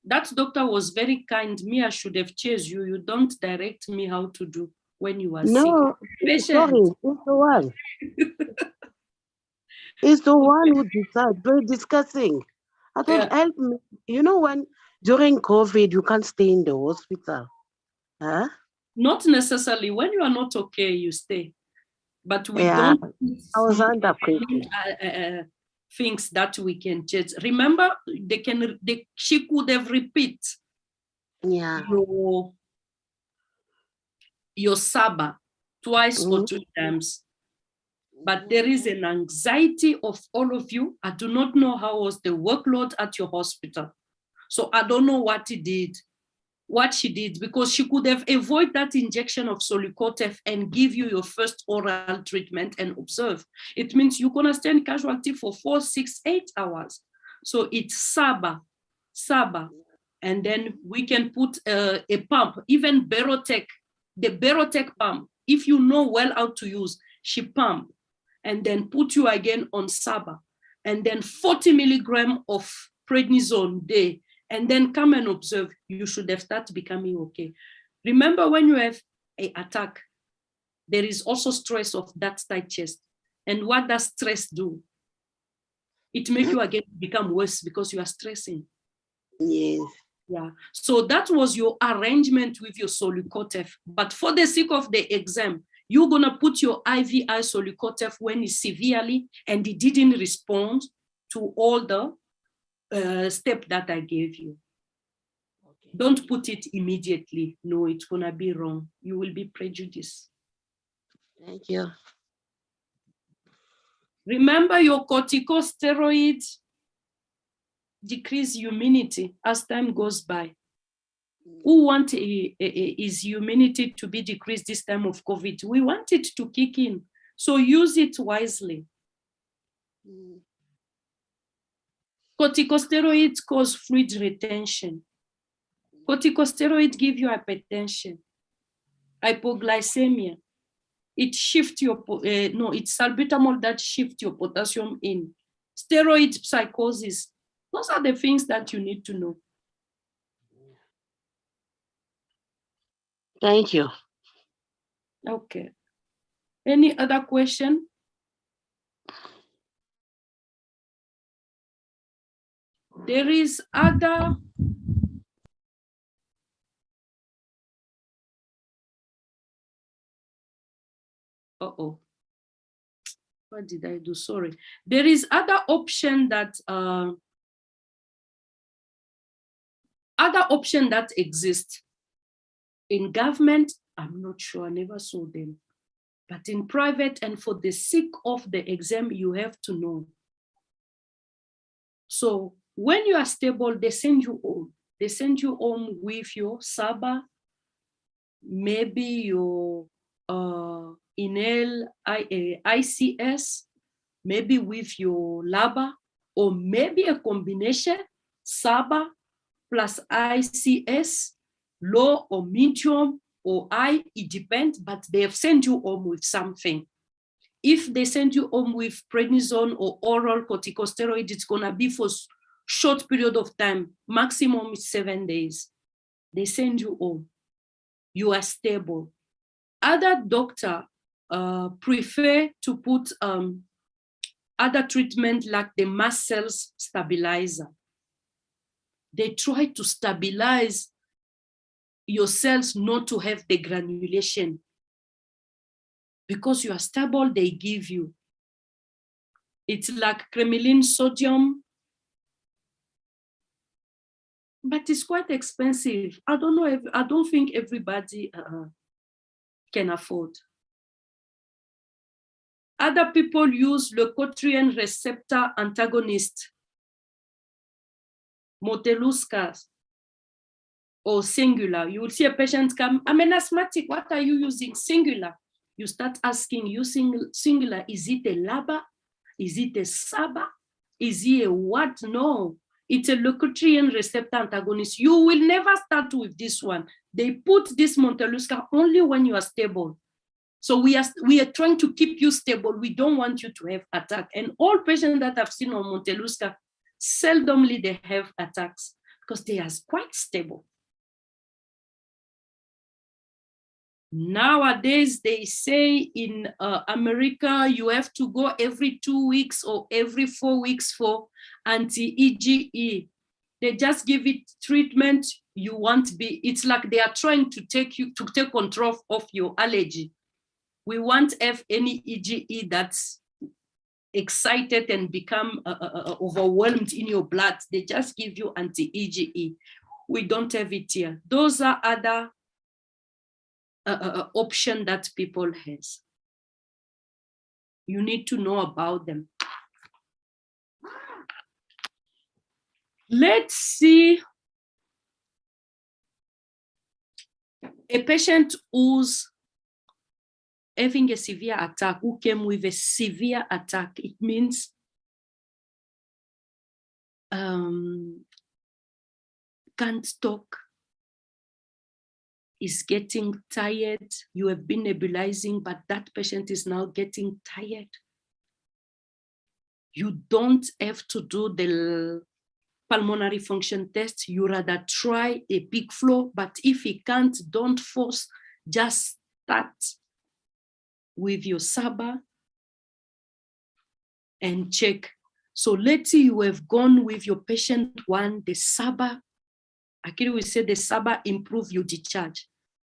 That doctor was very kind. Me, I should have chased you. You don't direct me how to do when you are No, sick. sorry, it's the one. It's the one who decides. We're discussing. I thought, help me. You know, when during COVID, you can't stay in the hospital. Huh? Not necessarily. When you are not okay, you stay. But we Yeah, don't. I was under pressure. Things that we can judge. Remember, she could have repeat. Yeah. Your SABA. twice or 3 times. But there is an anxiety of all of you. I do not know how was the workload at your hospital. So I don't know what she did, because she could have avoided that injection of Solicotef and give you your first oral treatment and observe. It means you're gonna stand casualty for 4, 6, 8 hours. So it's Saba, and then we can put a pump, even Barotec, the Barotec pump. If you know well how to use, she pump, and then put you again on Saba, and then 40 milligrams of prednisone day, and then come and observe. You should have started becoming okay. Remember, when you have an attack, there is also stress of that tight chest. And what does stress do? It makes you again become worse because you are stressing. Yes. Yeah. So that was your arrangement with your Solicotef. But for the sake of the exam, you're gonna put your IVI Solicotef when it's severely and it didn't respond to all the step that I gave you. Okay. Don't put it immediately. No, it's gonna be wrong. You will be prejudiced. Thank you. Remember, your corticosteroids decrease immunity as time goes by. Who want is immunity to be decreased this time of COVID? We want it to kick in. So use it wisely. Corticosteroids cause fluid retention. Corticosteroids give you hypertension, hypoglycemia. It shifts your, it's salbutamol that shifts your potassium in. Steroid psychosis. Those are the things that you need to know. Thank you. Okay. Any other question? There is other. Uh-oh. What did I do? Sorry. There is other option that exist. In government, I'm not sure, I never saw them. But in private and for the sake of the exam, you have to know. So when you are stable, they send you home. They send you home with your SABA, maybe your inhale ICS, maybe with your LABA, or maybe a combination, SABA plus ICS, low or medium or high, it depends, but they have sent you home with something. If they send you home with prednisone or oral corticosteroid, it's gonna be for short period of time, maximum is 7 days. They send you home. You are stable. Other doctors prefer to put other treatment like the mast cells stabilizer. They try to stabilize your cells not to have the granulation. Because you are stable, they give you. It's like cremolyn sodium, but it's quite expensive. I don't know if, I don't think everybody can afford. Other people use leukotriene receptor antagonist, Montelukast, or singular. You will see a patient come, I'm an asthmatic, what are you using? Singular. You start asking, using singular, is it a LABA? Is it a SABA? Is it a what? No, it's a leukotriene receptor antagonist. You will never start with this one. They put this Montelukast only when you are stable. So we are trying to keep you stable. We don't want you to have attack. And all patients that I've seen on Montelukast, seldomly they have attacks because they are quite stable. Nowadays, they say in America, you have to go every 2 weeks or every 4 weeks for anti-IgE. They just give it treatment you won't be. It's like they are trying to take control of your allergy. We won't have any IgE that's excited and become overwhelmed in your blood. They just give you anti-IgE. We don't have it here. Those are other option that people has. You need to know about them. Let's see a patient who's having a severe attack, who came with a severe attack. It means can't talk, is getting tired. You have been nebulizing, but that patient is now getting tired. You don't have to do the pulmonary function test. You rather try a peak flow, but if he can't, don't force, just start with your SABA and check. So let's say you have gone with your patient one, the SABA. Actually, we say the SABA improve your discharge.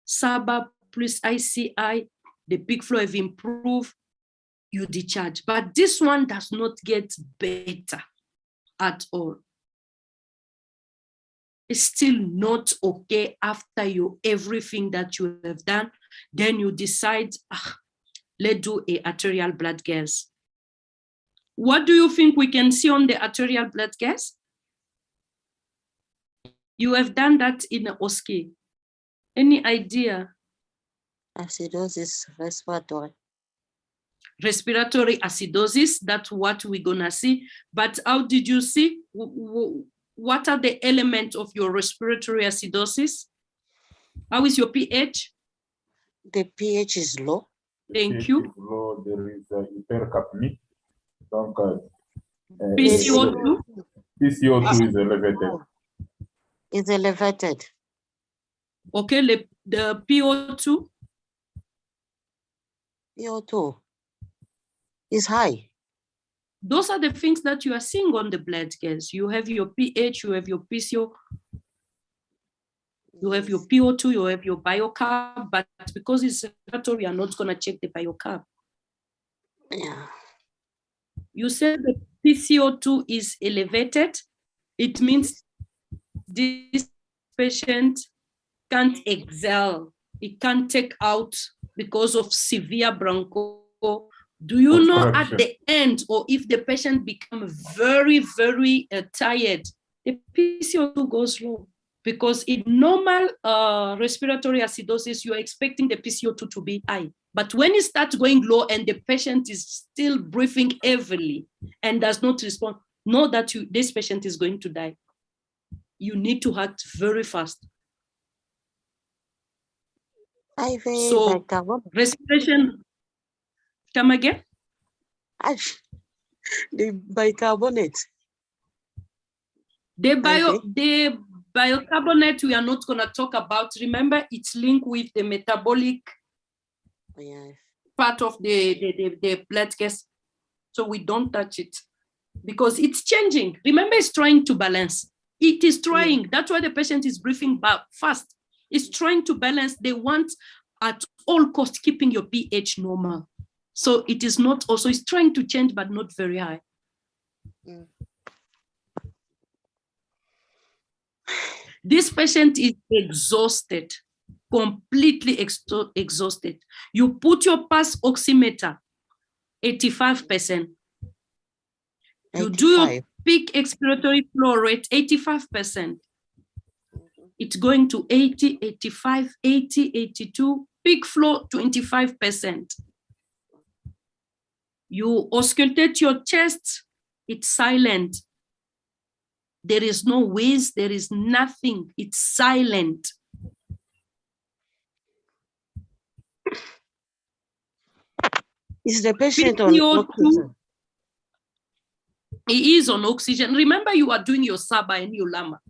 SABA plus ICI, the peak flow have improved your discharge. But this one does not get better at all. It's still not okay after everything that you have done. Then you decide, let's do a arterial blood gas. What do you think we can see on the arterial blood gas? You have done that in OSCE. Any idea? Acidosis respiratory. Respiratory acidosis, that's what we're gonna see. But how did you see? What are the elements of your respiratory acidosis? How is your pH? The pH is low. Thank you. Low, there is hypercapnic. Donc, PCO2? PCO2 is elevated. It's elevated. Okay, the PO2? PO2 is high. Those are the things that you are seeing on the blood gas. You have your pH, you have your PCO, you have your PO2, you have your biocarb, but because it's respiratory, we are not going to check the biocarb. Yeah. You said the PCO2 is elevated. It means this patient can't exhale. It can't take out because of severe broncho. Do you know at the end, or if the patient becomes very, very tired, the PCO2 goes low? Because in normal respiratory acidosis, you're expecting the PCO2 to be high. But when it starts going low and the patient is still breathing heavily and does not respond, know that this patient is going to die. You need to act very fast. So respiration, come again? The bicarbonate. The bicarbonate we are not going to talk about. Remember, it's linked with the metabolic part of the blood gas. So we don't touch it because it's changing. Remember, it's trying to balance. It is trying. That's why the patient is breathing fast. It's trying to balance. They want at all costs keeping your pH normal. So it is not also, it's trying to change, but not very high. This patient is exhausted, completely exhausted. You put your pulse oximeter, 85%. You do your peak expiratory flow rate, 85%. It's going to 80, 85, 80, 82, peak flow, 25%. You auscultate your chest, it's silent. There is no wheeze, there is nothing, it's silent. Is the patient on oxygen? He is on oxygen. Remember, you are doing your SABA and your LAMA.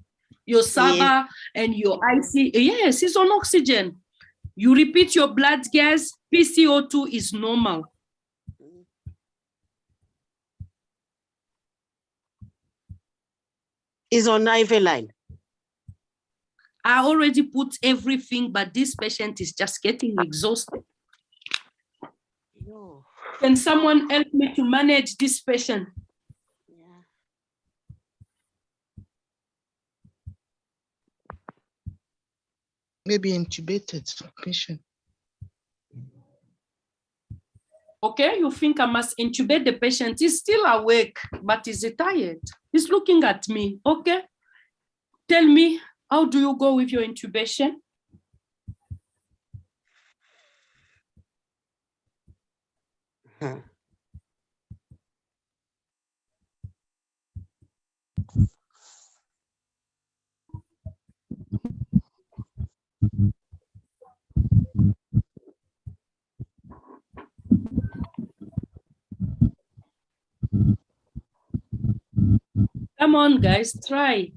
Your SABA and your IC, yes, he's on oxygen. You repeat your blood gas, PCO2 is normal. Is on IV line. I already put everything, but this patient is just getting exhausted. No. Can someone help me to manage this patient? Maybe intubated patient. Okay, you think I must intubate the patient. He's still awake, but he's tired. He's looking at me. Okay, tell me, how do you go with your intubation? Come on, guys, try.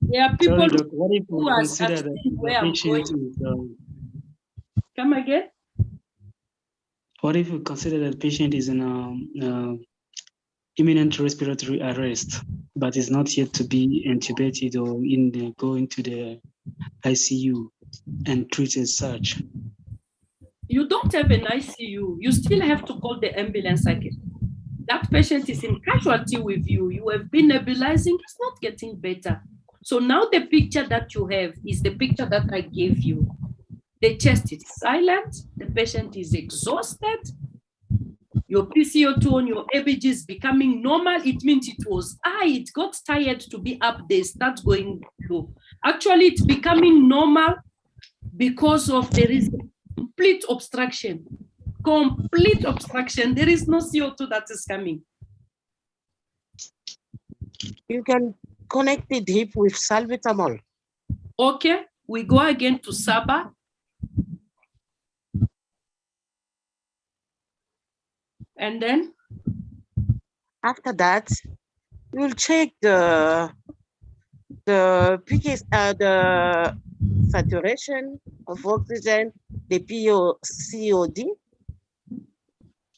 There are people Sorry, Doc, what if who we are consider that asking the where I'm patient going. is, Come again? what if we consider that the patient is in imminent respiratory arrest, but is not yet to be intubated or go into the ICU and treat as such? You don't have an ICU. You still have to call the ambulance again. That patient is in casualty with you. You have been nebulizing. It's not getting better. So now the picture that you have is the picture that I gave you. The chest is silent. The patient is exhausted. Your PCO2 on your ABG is becoming normal. It means it was high. It got tired to be up there. Start going low. Actually, it's becoming normal because of there is complete obstruction. Complete obstruction. There is no CO2 that is coming. You can connect the drip with salbutamol. Okay, we go again to Saba. And then? After that, you'll check the saturation of oxygen, the COD.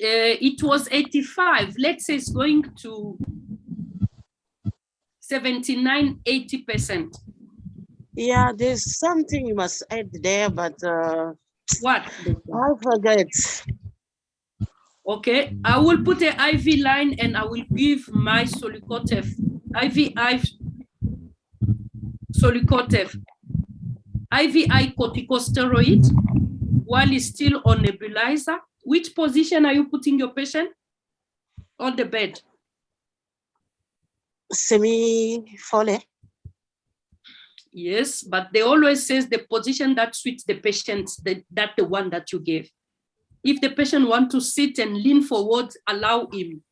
It was 85. Let's say it's going to 79, 80%. Yeah, there's something you must add there, but what? I forget. Okay, I will put an IV line and I will give my Solicotev, IVI Solicotev, IVI corticosteroid while he's still on nebulizer. Which position are you putting your patient? On the bed? Semi-foley. Yes, but they always says the position that suits the patient, that the one that you gave. If the patient wants to sit and lean forward, allow him.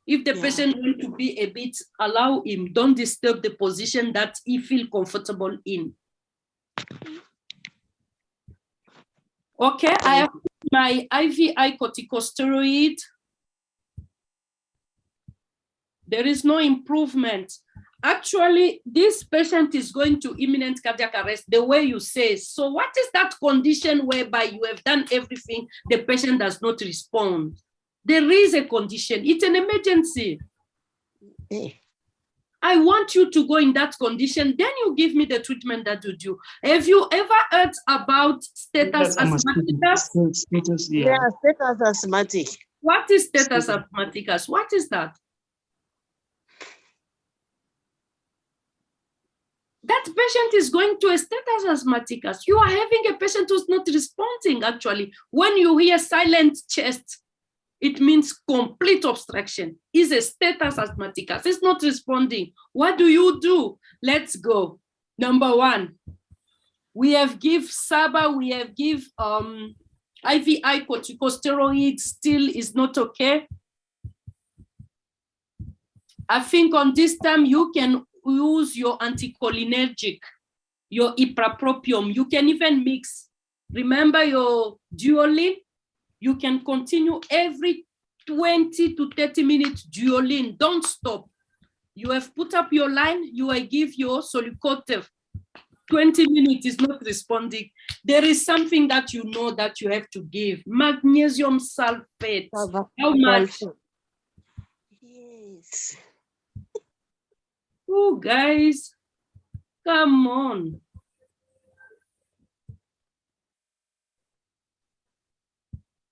If the patient wants to be a bit, allow him. Don't disturb the position that he feels comfortable in. Okay, I have my IVI corticosteroid. There is no improvement. Actually, this patient is going to imminent cardiac arrest the way you say. So what is that condition whereby you have done everything, the patient does not respond? There is a condition. It's an emergency. I want you to go in that condition. Then you give me the treatment that you do. Have you ever heard about status asthmaticus? Status, yeah, status asthmatic. What is status asthmaticus? What is that? That patient is going to a status asthmaticus. You are having a patient who's not responding, actually. When you hear silent chest, it means complete obstruction. Is a status asthmaticus. It's not responding. What do? Let's go. Number one, we have give Saba, we have give IVI corticosteroid, still is not okay. I think on this time you can use your anticholinergic, your iprapropium. You can even mix. Remember your Duolin? You can continue every 20 to 30 minutes Duolin. Don't stop. You have put up your line, you will give your Solicotev. 20 minutes is not responding. There is something that you know that you have to give. Magnesium sulfate. How much? Yes. Oh, guys, come on.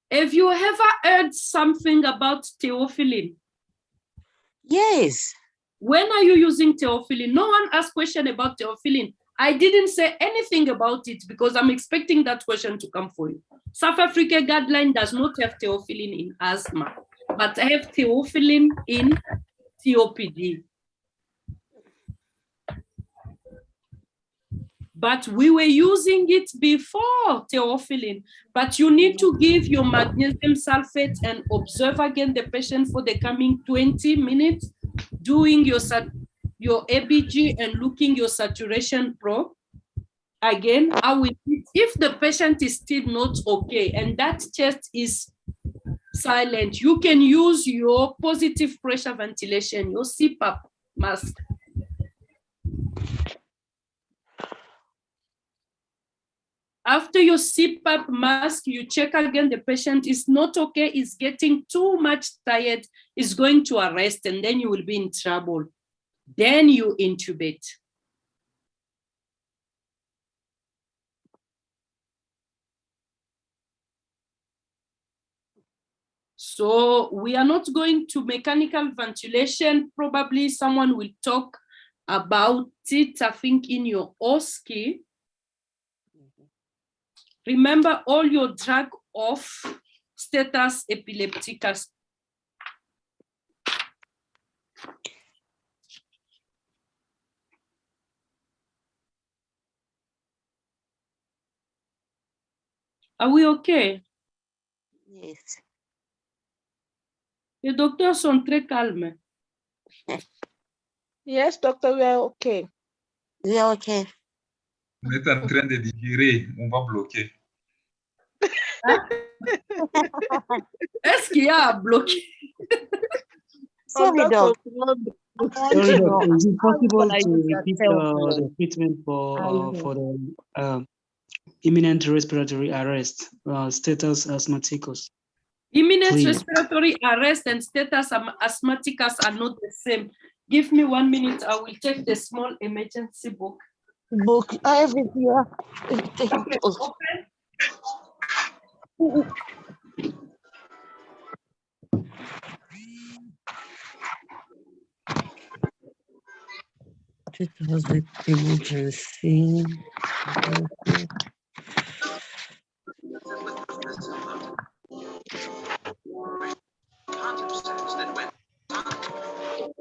Have you ever heard something about theophylline? Yes. When are you using theophylline? No one asked question about theophylline. I didn't say anything about it because I'm expecting that question to come for you. South Africa guideline does not have theophylline in asthma, but I have theophylline in COPD. But we were using it before theophylline. But you need to give your magnesium sulfate and observe again the patient for the coming 20 minutes, doing your ABG and looking your saturation probe. Again, if the patient is still not okay and that chest is silent, you can use your positive pressure ventilation, your CPAP mask. After your CPAP mask, you check again, the patient is not okay, is getting too much tired, is going to arrest, and then you will be in trouble. Then you intubate. So we are not going to mechanical ventilation. Probably someone will talk about it, I think, in your OSCE. Remember all your drug off status epilepticus. Are we okay? Yes. Les docteurs sont très calmes. Yes, doctor, we are okay. We are okay. On est en train de digérer, on va bloquer. Est-ce qu'il y a à bloquer? Sorry, doc. Sorry, doc. Is it possible to repeat the treatment for the imminent respiratory arrest, status asthmaticus? Imminent Please. respiratory arrest and status asthmaticus are not the same. Give me 1 minute. I will take the small emergency book. Book, I have it here. Okay, open. It was an emergency.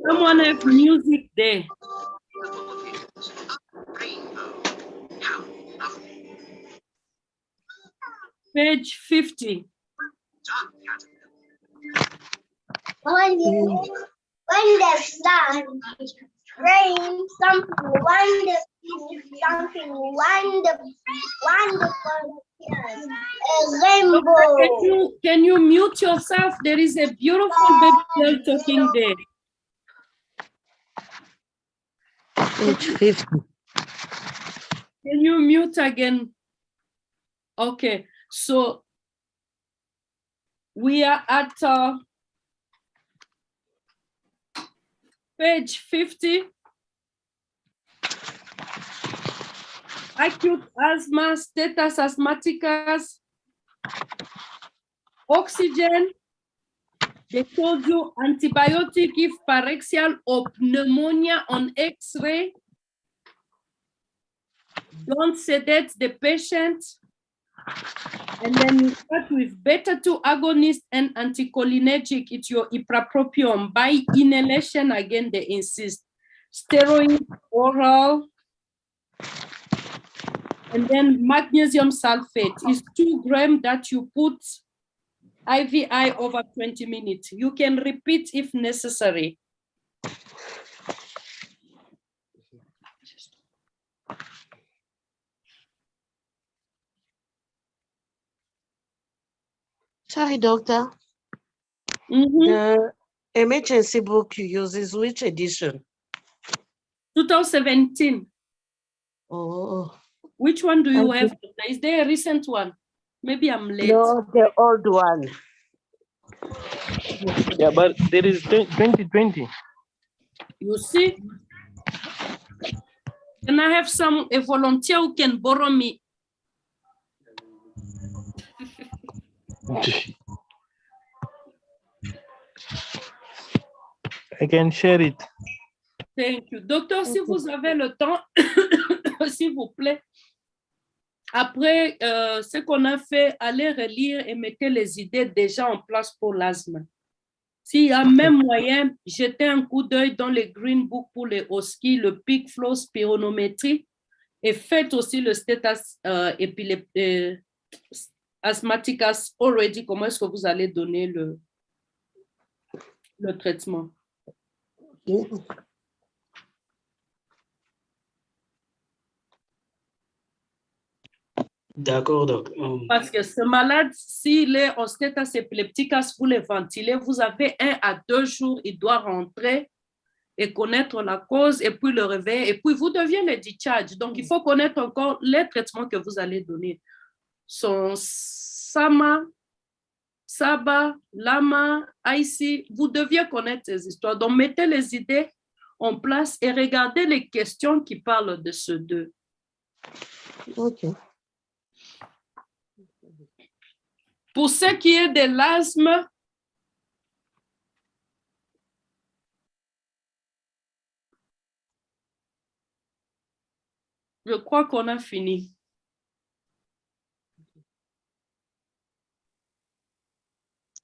Someone have music there. Page 50. When the sun rains, something wonderful appears. A rainbow. Can you mute yourself? There is a beautiful baby girl talking there. Page 50. Can you mute again? Okay, so we are at page 50. Acute asthma, status asthmaticus, oxygen. They told you antibiotic if parexial or pneumonia on X-ray. Don't sedate the patient. And then you start with beta-2 agonist and anticholinergic. It's your iprapropium. By inhalation, again, they insist. Steroid, oral. And then magnesium sulfate is 2 grams that you put IVI over 20 minutes. You can repeat if necessary. Sorry, doctor. Mm-hmm. The emergency book you use is which edition? 2017. Oh. Which one do you Okay. have? Is there a recent one? Maybe I'm late. No, the old one. Yeah, but there is 2020. You see? Can I have a volunteer who can borrow me? I can share it. Thank you. Docteur, si vous avez le temps, s'il vous plaît, après ce qu'on a fait, allez relire et mettez les idées déjà en place pour l'asthme. S'il y a même moyen, jetez un coup d'œil dans les Green Book pour les OSCI, le peak flow spirométrie, et faites aussi le status asthmaticus already. Comment est-ce que vous allez donner le traitement? D'accord, donc. Parce que ce malade, s'il est en status épilepticus, vous le ventilez, vous avez 1 à 2 jours, il doit rentrer et connaître la cause et puis le réveil et puis vous deviez le discharge. Donc, il faut connaître encore les traitements que vous allez donner. Son SAMA, SABA, LAMA, IC, vous deviez connaître ces histoires. Donc, mettez les idées en place et regardez les questions qui parlent de ce deux. OK. Pour ce qui est de l'asthme, je crois qu'on a fini.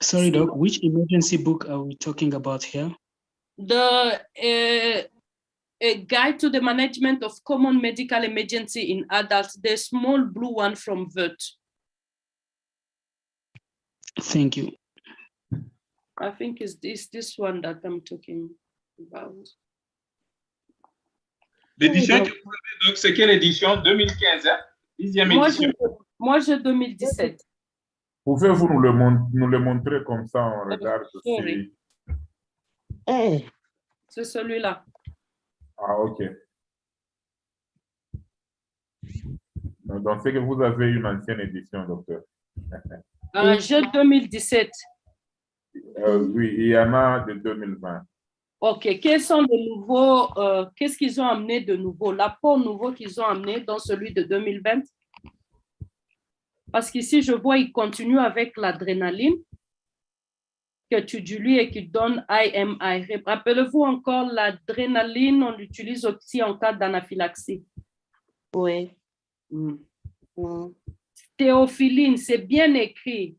Sorry, Doc, which emergency book are we talking about here? A Guide to the Management of Common Medical Emergency in Adults, the small blue one from VERT. Thank you. I think it's this one that I'm talking about. L'édition que vous avez, donc, c'est quelle édition? 2015, hein? 10e édition. Moi, j'ai 2017. Pouvez-vous nous le montrer comme ça, on regarde aussi. C'est celui-là. Ah, OK. Donc, c'est que vous avez une ancienne édition, docteur. J'ai 2017. Oui, il y en a de 2020. OK. Quels sont les nouveaux, qu'est-ce qu'ils ont amené de nouveau? L'apport nouveau qu'ils ont amené dans celui de 2020? Parce qu'ici, je vois, ils continuent avec l'adrénaline que tu dilues et qui donne IMI. Rappelez-vous encore, l'adrénaline, on l'utilise aussi en cas d'anaphylaxie. Oui. Théophiline, c'est bien écrit.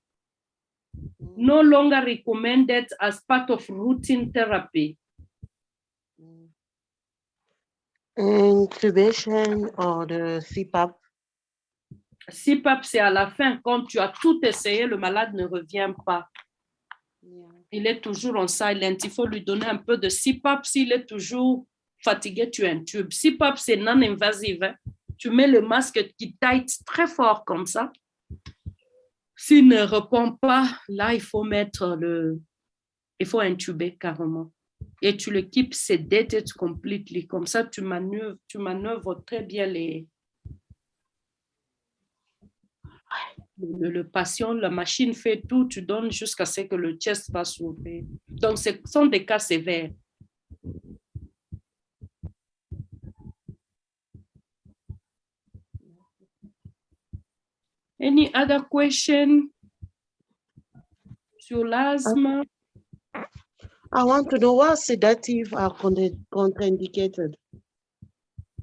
No longer recommended as part of routine therapy. Intubation or the CPAP? CPAP, c'est à la fin. Quand tu as tout essayé, le malade ne revient pas. Il est toujours en silent. Il faut lui donner un peu de CPAP. S'il est toujours fatigué, tu intubes. CPAP, c'est non-invasif. Hein? Tu mets le masque qui tight très fort comme ça. S'il ne répond pas, là, il faut il faut intuber carrément. Et tu le keep sedated completely. Comme ça, tu manœuvres très bien le patient, la machine fait tout, tu donnes jusqu'à ce que le chest va s'ouvrir. Donc, ce sont des cas sévères. Any other question sur l'asthme? I want to know what sedatives are contraindicated.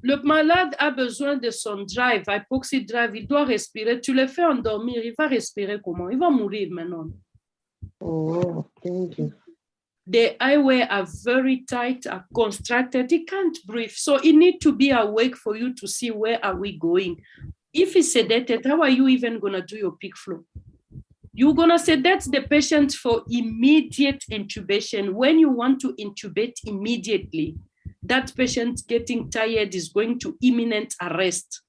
Le malade a besoin de son drive, hypoxie drive, il doit respirer. Tu le fais endormir, il va respirer comment? Il va mourir maintenant. Oh, thank you. The airway are very tight, are constricted. He can't breathe. So he needs to be awake for you to see where are we going. If he's sedated, how are you even going to do your peak flow? You're going to sedate the patient for immediate intubation. When you want to intubate immediately, that patient getting tired is going to imminent arrest.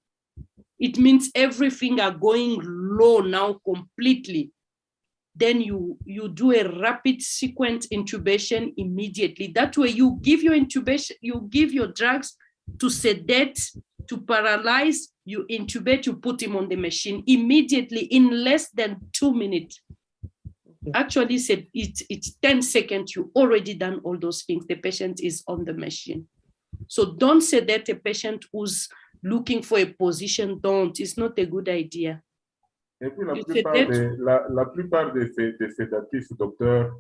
It means everything are going low now completely. Then you do a rapid sequence intubation immediately. That way you give your intubation, you give your drugs to sedate, to paralyze, you intubate, you put him on the machine immediately in less than 2 minutes. Actually, it's 10 seconds. You already done all those things. The patient is on the machine. So don't sedate a patient who's looking for a position. Don't. It's not a good idea. Et puis la plupart des sédatifs, docteur,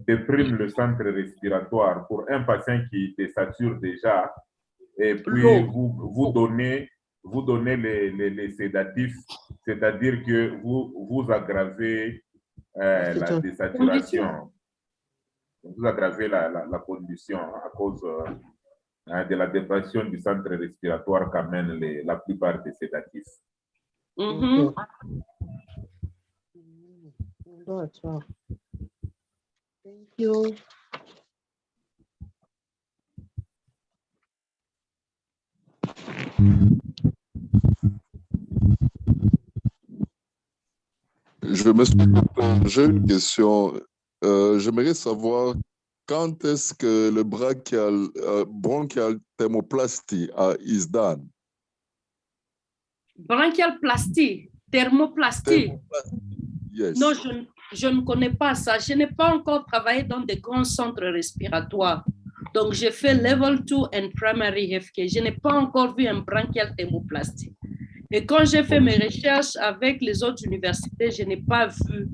déprime le centre respiratoire pour un patient qui désature déjà, et puis vous donnez les sédatifs, c'est-à-dire que vous aggravez la désaturation. Vous aggravez la condition à cause de la dépression du centre respiratoire qu'amènent la plupart des sédatifs. Mhm. Thank you. J'ai une question. J'aimerais savoir quand est-ce que le bronchial thermoplasty is done? Bronchialplastie, thermoplastie. Yes. Non, je ne connais pas ça. Je n'ai pas encore travaillé dans des grands centres respiratoires. Donc, j'ai fait level 2 and primary healthcare. Je n'ai pas encore vu un bronchial thermoplastie. Et quand j'ai fait mes recherches avec les autres universités, je n'ai pas vu.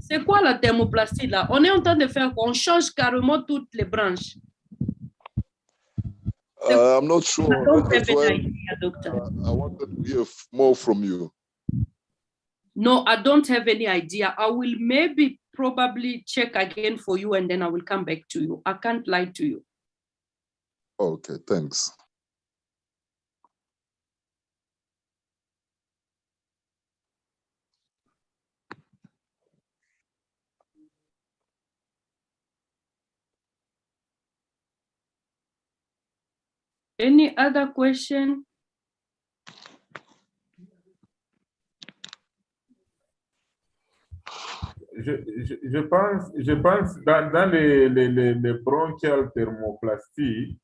C'est quoi la thermoplastie là? On est en train de faire quoi? On change carrément toutes les branches. I'm not sure. I don't have That's why any idea, doctor. I wanted to hear more from you. No, I don't have any idea. I will maybe probably check again for you and then I will come back to you. I can't lie to you. Okay, thanks. Any other question? Je pense dans les bronchial thermoplasties,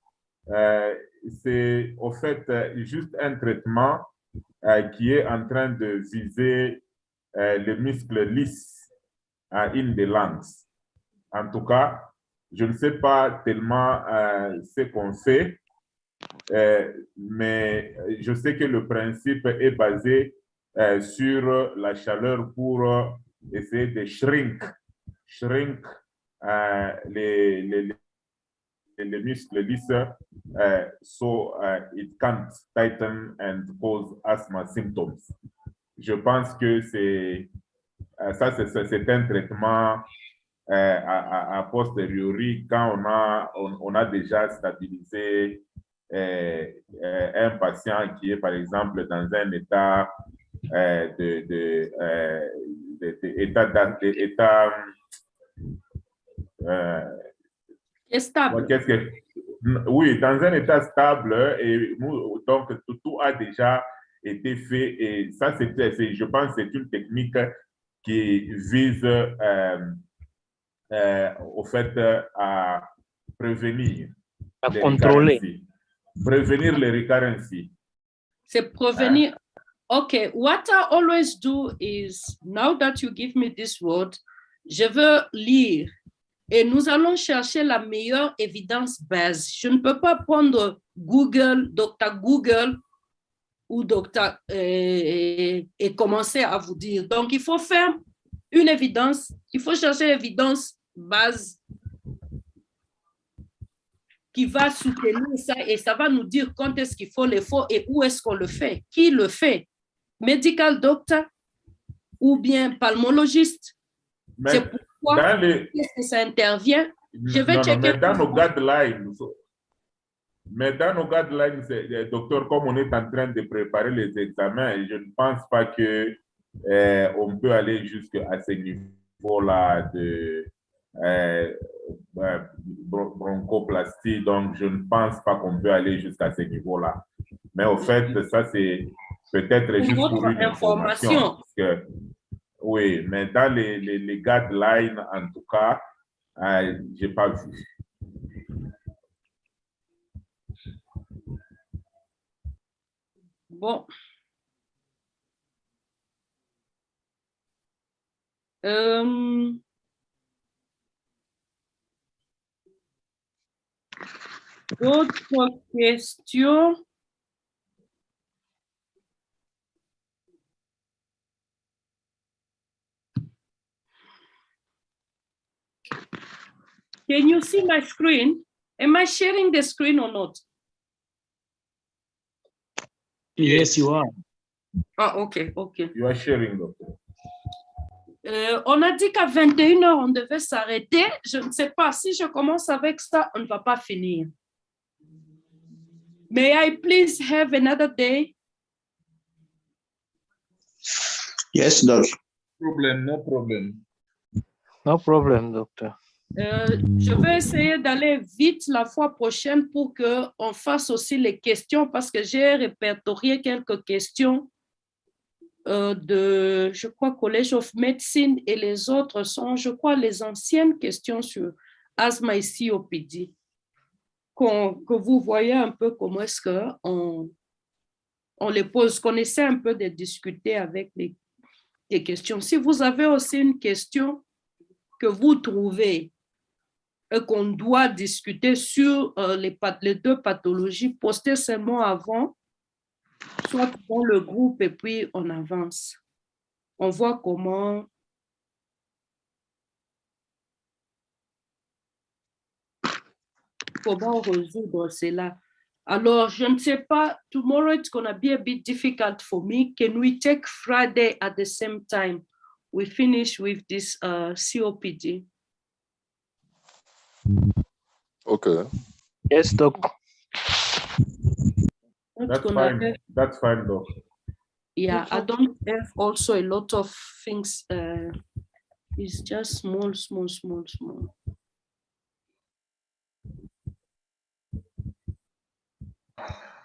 c'est au fait juste un traitement qui est en train de viser les muscles lisses à une des langues. En tout cas, je ne sais pas tellement ce qu'on fait, mais je sais que le principe est basé sur la chaleur pour essayer de shrink les muscles lisses so it can't tighten and cause asthma symptoms. Je pense que c'est un traitement a posteriori quand on a déjà stabilisé un patient qui est par exemple dans un état stable. Oui, dans un état stable, et donc tout a déjà été fait, et ça, je pense que c'est une technique qui vise au fait à prévenir à contrôler. Prévenir les recurrences. C'est prévenir. Okay, what I always do is, now that you give me this word, je veux lire et nous allons chercher la meilleure évidence base. Je ne peux pas prendre Google, Dr. Google ou Dr. Et commencer à vous dire. Donc, il faut faire une évidence, il faut chercher l'évidence base qui va soutenir ça et ça va nous dire quand est-ce qu'il faut le faire et où est-ce qu'on le fait, qui le fait. Medical doctor ou bien pulmonologiste. C'est pourquoi est-ce que ça intervient? Je vais checker. Mais dans nos guidelines, docteur, comme on est en train de préparer les examens, je ne pense pas que on peut aller jusqu'à ce niveau-là de bronchoplastie. Donc, je ne pense pas qu'on peut aller jusqu'à ce niveau-là. Mais au fait, ça, c'est peut-être juste pour une information. Parce que, oui, mais dans les guidelines, en tout cas, je n'ai pas vu. Bon. D'autres questions? Can you see my screen? Am I sharing the screen or not? Yes, you are. Ah, OK, OK. You are sharing, doctor. On a dit qu'à 21h, on devait s'arrêter. Je ne sais pas, si je commence avec ça, on ne va pas finir. May I please have another day? Yes, Doc. No problem. No problem, doctor. Je vais essayer d'aller vite la fois prochaine pour qu'on fasse aussi les questions parce que j'ai répertorié quelques questions de, je crois, College of Medicine et les autres sont, je crois, les anciennes questions sur asthme et COPD. Que vous voyez un peu comment est-ce qu'on les pose, qu'on essaie un peu de discuter avec les questions. Si vous avez aussi une question que vous trouvez et qu'on doit discuter sur les deux pathologies, postez seulement avant, soit dans le groupe et puis on avance. On voit comment résoudre cela. Alors, je ne sais pas, tomorrow it's going to be a bit difficult for me. Can we take Friday at the same time? We finish with this COPD. Okay. Yes, doc. That's fine. That's fine, doc. Yeah, I don't have also a lot of things. It's just small.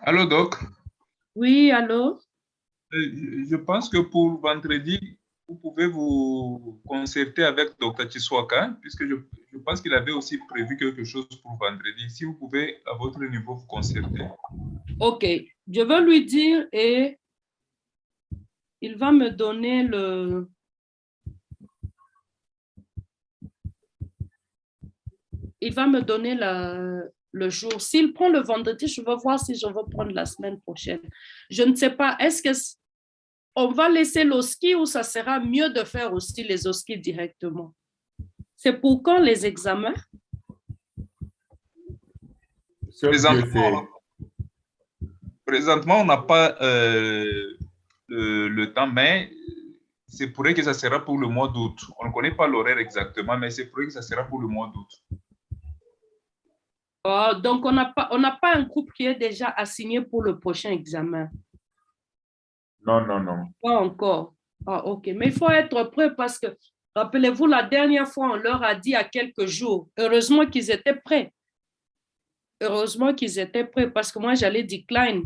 Allô, Doc? Oui, allô? Je pense que pour vendredi, vous pouvez vous concerter avec Dr. Chiswaka, puisque je pense qu'il avait aussi prévu quelque chose pour vendredi. Si vous pouvez, à votre niveau, vous concerter. OK, je vais lui dire et il va me donner le jour. S'il prend le vendredi, je vais voir si je vais prendre la semaine prochaine. Je ne sais pas, est-ce qu'on va laisser l'OSCI ou ça sera mieux de faire aussi les OSCI directement? C'est pour quand les examens? Présentement, on n'a pas le temps, mais c'est pourrait que ça sera pour le mois d'août. On ne connaît pas l'horaire exactement, mais c'est pourrait que ça sera pour le mois d'août. Donc, on n'a pas un groupe qui est déjà assigné pour le prochain examen. Non. Pas encore. Ah, OK. Mais il faut être prêt parce que, rappelez-vous, la dernière fois, on leur a dit à quelques jours. Heureusement qu'ils étaient prêts. Parce que moi, j'allais decline.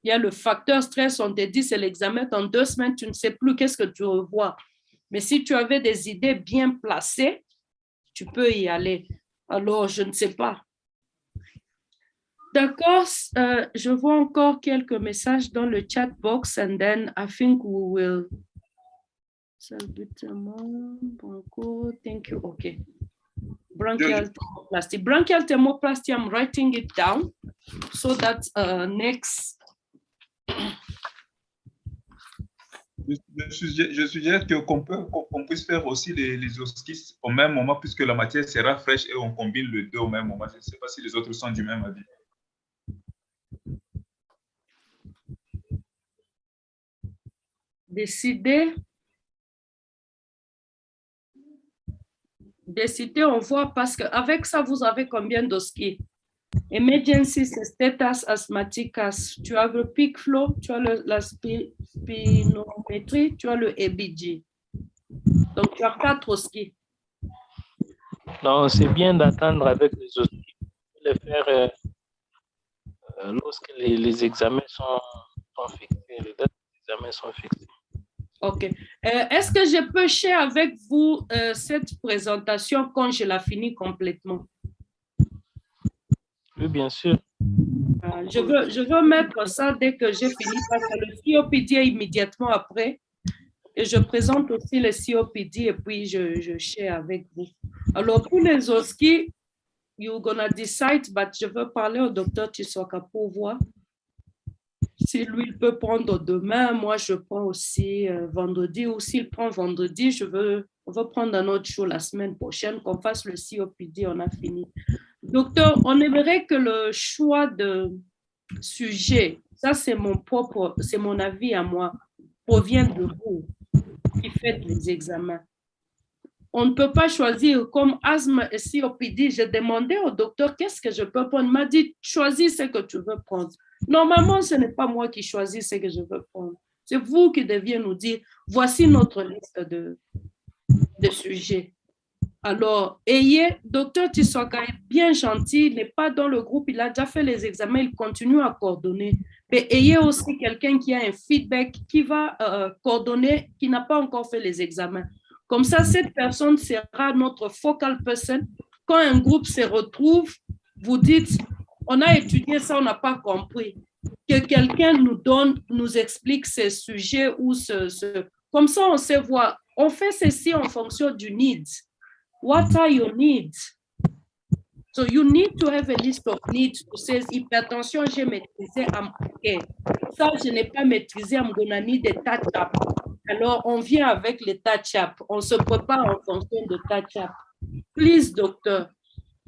Il y a le facteur stress, on te dit c'est l'examen dans 2 semaines, tu ne sais plus qu'est-ce que tu revois. Mais si tu avais des idées bien placées, tu peux y aller. Alors, je ne sais pas. D'accord, je vois encore quelques messages dans le chat box and then I think we will. Salbutamol, broncho, thank you. Okay. Bronchial thermoplasty. Bronchial thermoplasty, I'm writing it down so that next. Je suggère qu'on puisse faire aussi les OSCIs au même moment puisque la matière sera fraîche et on combine les deux au même moment. Je ne sais pas si les autres sont du même avis. Décider, on voit parce qu'avec ça, vous avez combien d'OSCI? Emergency, c'est status asthmaticus. Tu as le peak flow, tu as la spirométrie, tu as le EBG. Donc, tu as 4 OSCI. Non, c'est bien d'attendre avec les OSCI. Les faire lorsque les examens sont fixés, les dates des examens sont fixées. OK. Est-ce que je peux share avec vous cette présentation quand je la finis complètement? Oui, bien sûr. Je veux mettre ça dès que j'ai fini parce que le COPD est immédiatement après. Et je présente aussi le COPD et puis je share avec vous. Alors, pour les OSCI, you're gonna decide, but je veux parler au docteur Chiswaka pour voir si lui peut prendre demain. Moi, je prends aussi vendredi ou s'il prend vendredi, je veux On va prendre un autre show la semaine prochaine, qu'on fasse le COPD, on a fini. Docteur, on aimerait que le choix de sujet, ça c'est mon avis à moi, provient de vous qui faites les examens. On ne peut pas choisir comme asthme et COPD. J'ai demandé au docteur qu'est-ce que je peux prendre. Il m'a dit, choisis ce que tu veux prendre. Normalement, ce n'est pas moi qui choisis ce que je veux prendre. C'est vous qui deviez nous dire, voici notre liste de sujets. Alors, docteur Tissoka est bien gentil, il n'est pas dans le groupe, il a déjà fait les examens, il continue à coordonner. Mais ayez aussi quelqu'un qui a un feedback, qui va coordonner, qui n'a pas encore fait les examens. Comme ça, cette personne sera notre focal person. Quand un groupe se retrouve, vous dites, on a étudié ça, on n'a pas compris. Que quelqu'un nous explique ces sujets ou comme ça, on sait voir. On fait ceci en fonction du need. What are your needs? So you need to have a list of needs to say, hypertension, j'ai maîtrisé, I'm okay. Ça, je n'ai pas maîtrisé, I'm gonna need a touch-up. Alors, on vient avec les touch-up. On se prépare en fonction de touch-up. Please, docteur.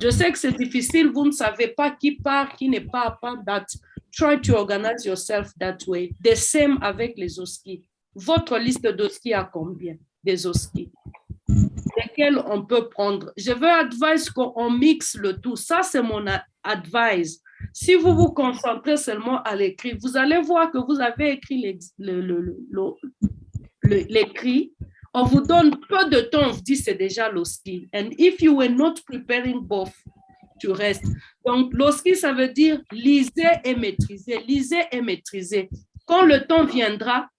Je sais que c'est difficile, vous ne savez pas qui part, qui n'est pas à part, but try to organize yourself that way. The same avec les OSCI. Votre liste d'OSCI a combien des OSCI? Lesquels on peut prendre? Je veux advise qu'on mixe le tout. Ça, c'est mon advice. Si vous vous concentrez seulement à l'écrit, vous allez voir que vous avez écrit l'écrit. On vous donne peu de temps, on vous dit c'est déjà l'OSCI. And if you were not preparing both, tu restes. Donc, l'OSCI, ça veut dire lisez et maîtrisez. Lisez et maîtrisez. Quand le temps viendra,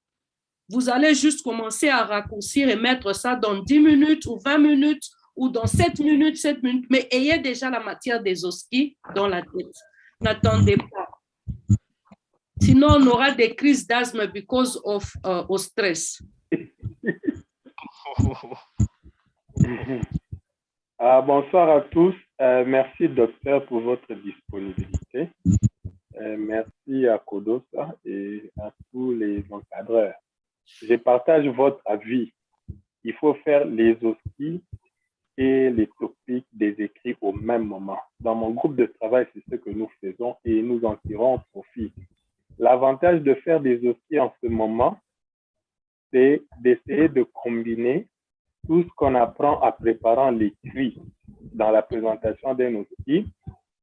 vous allez juste commencer à raccourcir et mettre ça dans 10 minutes ou 20 minutes ou dans 7 minutes, mais ayez déjà la matière des OSCI dans la tête. N'attendez pas. Sinon, on aura des crises d'asthme because of au stress. Bonsoir à tous. Merci, docteur, pour votre disponibilité. Merci à CODOSA et à tous les encadreurs. Je partage votre avis. Il faut faire les OSCI et les topiques des écrits au même moment. Dans mon groupe de travail, c'est ce que nous faisons et nous en tirons profit. L'avantage de faire des OSCI en ce moment, c'est d'essayer de combiner tout ce qu'on apprend en préparant l'écrit dans la présentation d'un OSCI.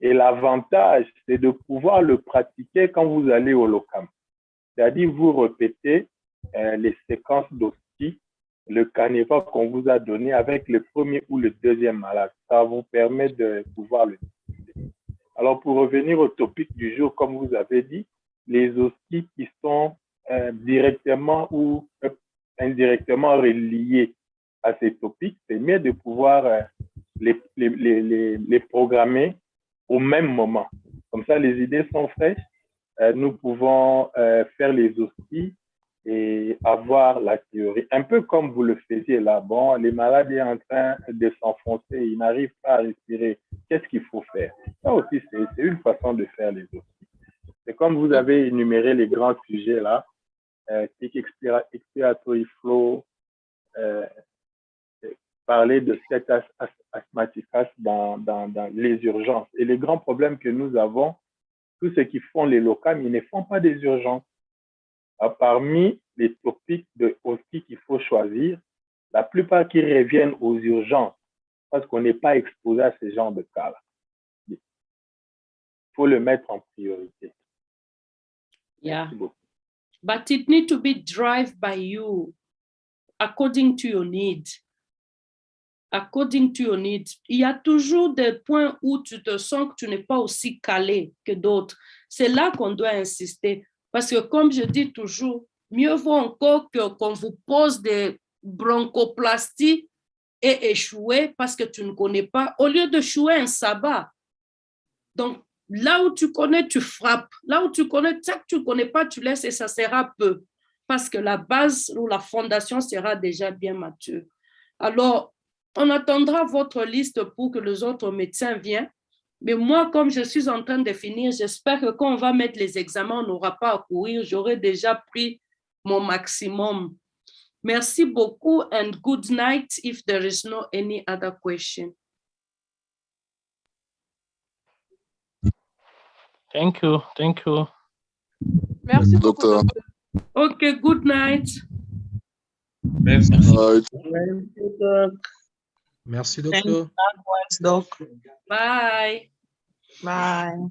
Et l'avantage, c'est de pouvoir le pratiquer quand vous allez au locam. C'est-à-dire, vous répétez les séquences d'OSCI, le canevas qu'on vous a donné avec le premier ou le deuxième malade. Ça vous permet de pouvoir le discuter. Alors, pour revenir au topic du jour, comme vous avez dit, les OSCI qui sont directement ou indirectement reliés à ces topics, c'est mieux de pouvoir les programmer au même moment. Comme ça, les idées sont fraîches. Nous pouvons faire les OSCI et avoir la théorie. Un peu comme vous le faisiez là. Bon, les malades sont en train de s'enfoncer, ils n'arrivent pas à respirer. Qu'est-ce qu'il faut faire? Ça aussi, c'est une façon de faire les OSCI. C'est comme vous avez énuméré les grands sujets là, expiratory flow, parler de cet asthmaticas dans les urgences. Et les grands problèmes que nous avons, tous ceux qui font les locams, ils ne font pas des urgences. Parmi les topics de OSCI qu'il faut choisir, la plupart qui reviennent aux urgences, parce qu'on n'est pas exposé à ce genre de cas-là. Il faut le mettre en priorité. Yeah. But it needs to be driven by you, according to your need. According to your need. Il y a toujours des points où tu te sens que tu n'es pas aussi calé que d'autres. C'est là qu'on doit insister. Parce que comme je dis toujours, mieux vaut encore qu'on vous pose des bronchoplasties et échouer parce que tu ne connais pas, au lieu de échouer un sabbat. Donc, là où tu connais, tu frappes. Là où tu connais, ça que tu ne connais pas, tu laisses et ça sera peu. Parce que la base ou la fondation sera déjà bien mature. Alors, on attendra votre liste pour que les autres médecins viennent. Mais moi, comme je suis en train de finir, j'espère que quand on va mettre les examens, on n'aura pas à courir. J'aurai déjà pris mon maximum. Merci beaucoup and good night if there is no any other question. Thank you. Thank you. Merci beaucoup, Docteur. docteur. Okay, good night. Merci. Merci, Thank docteur. you. Likewise, Doc. Bye. Bye.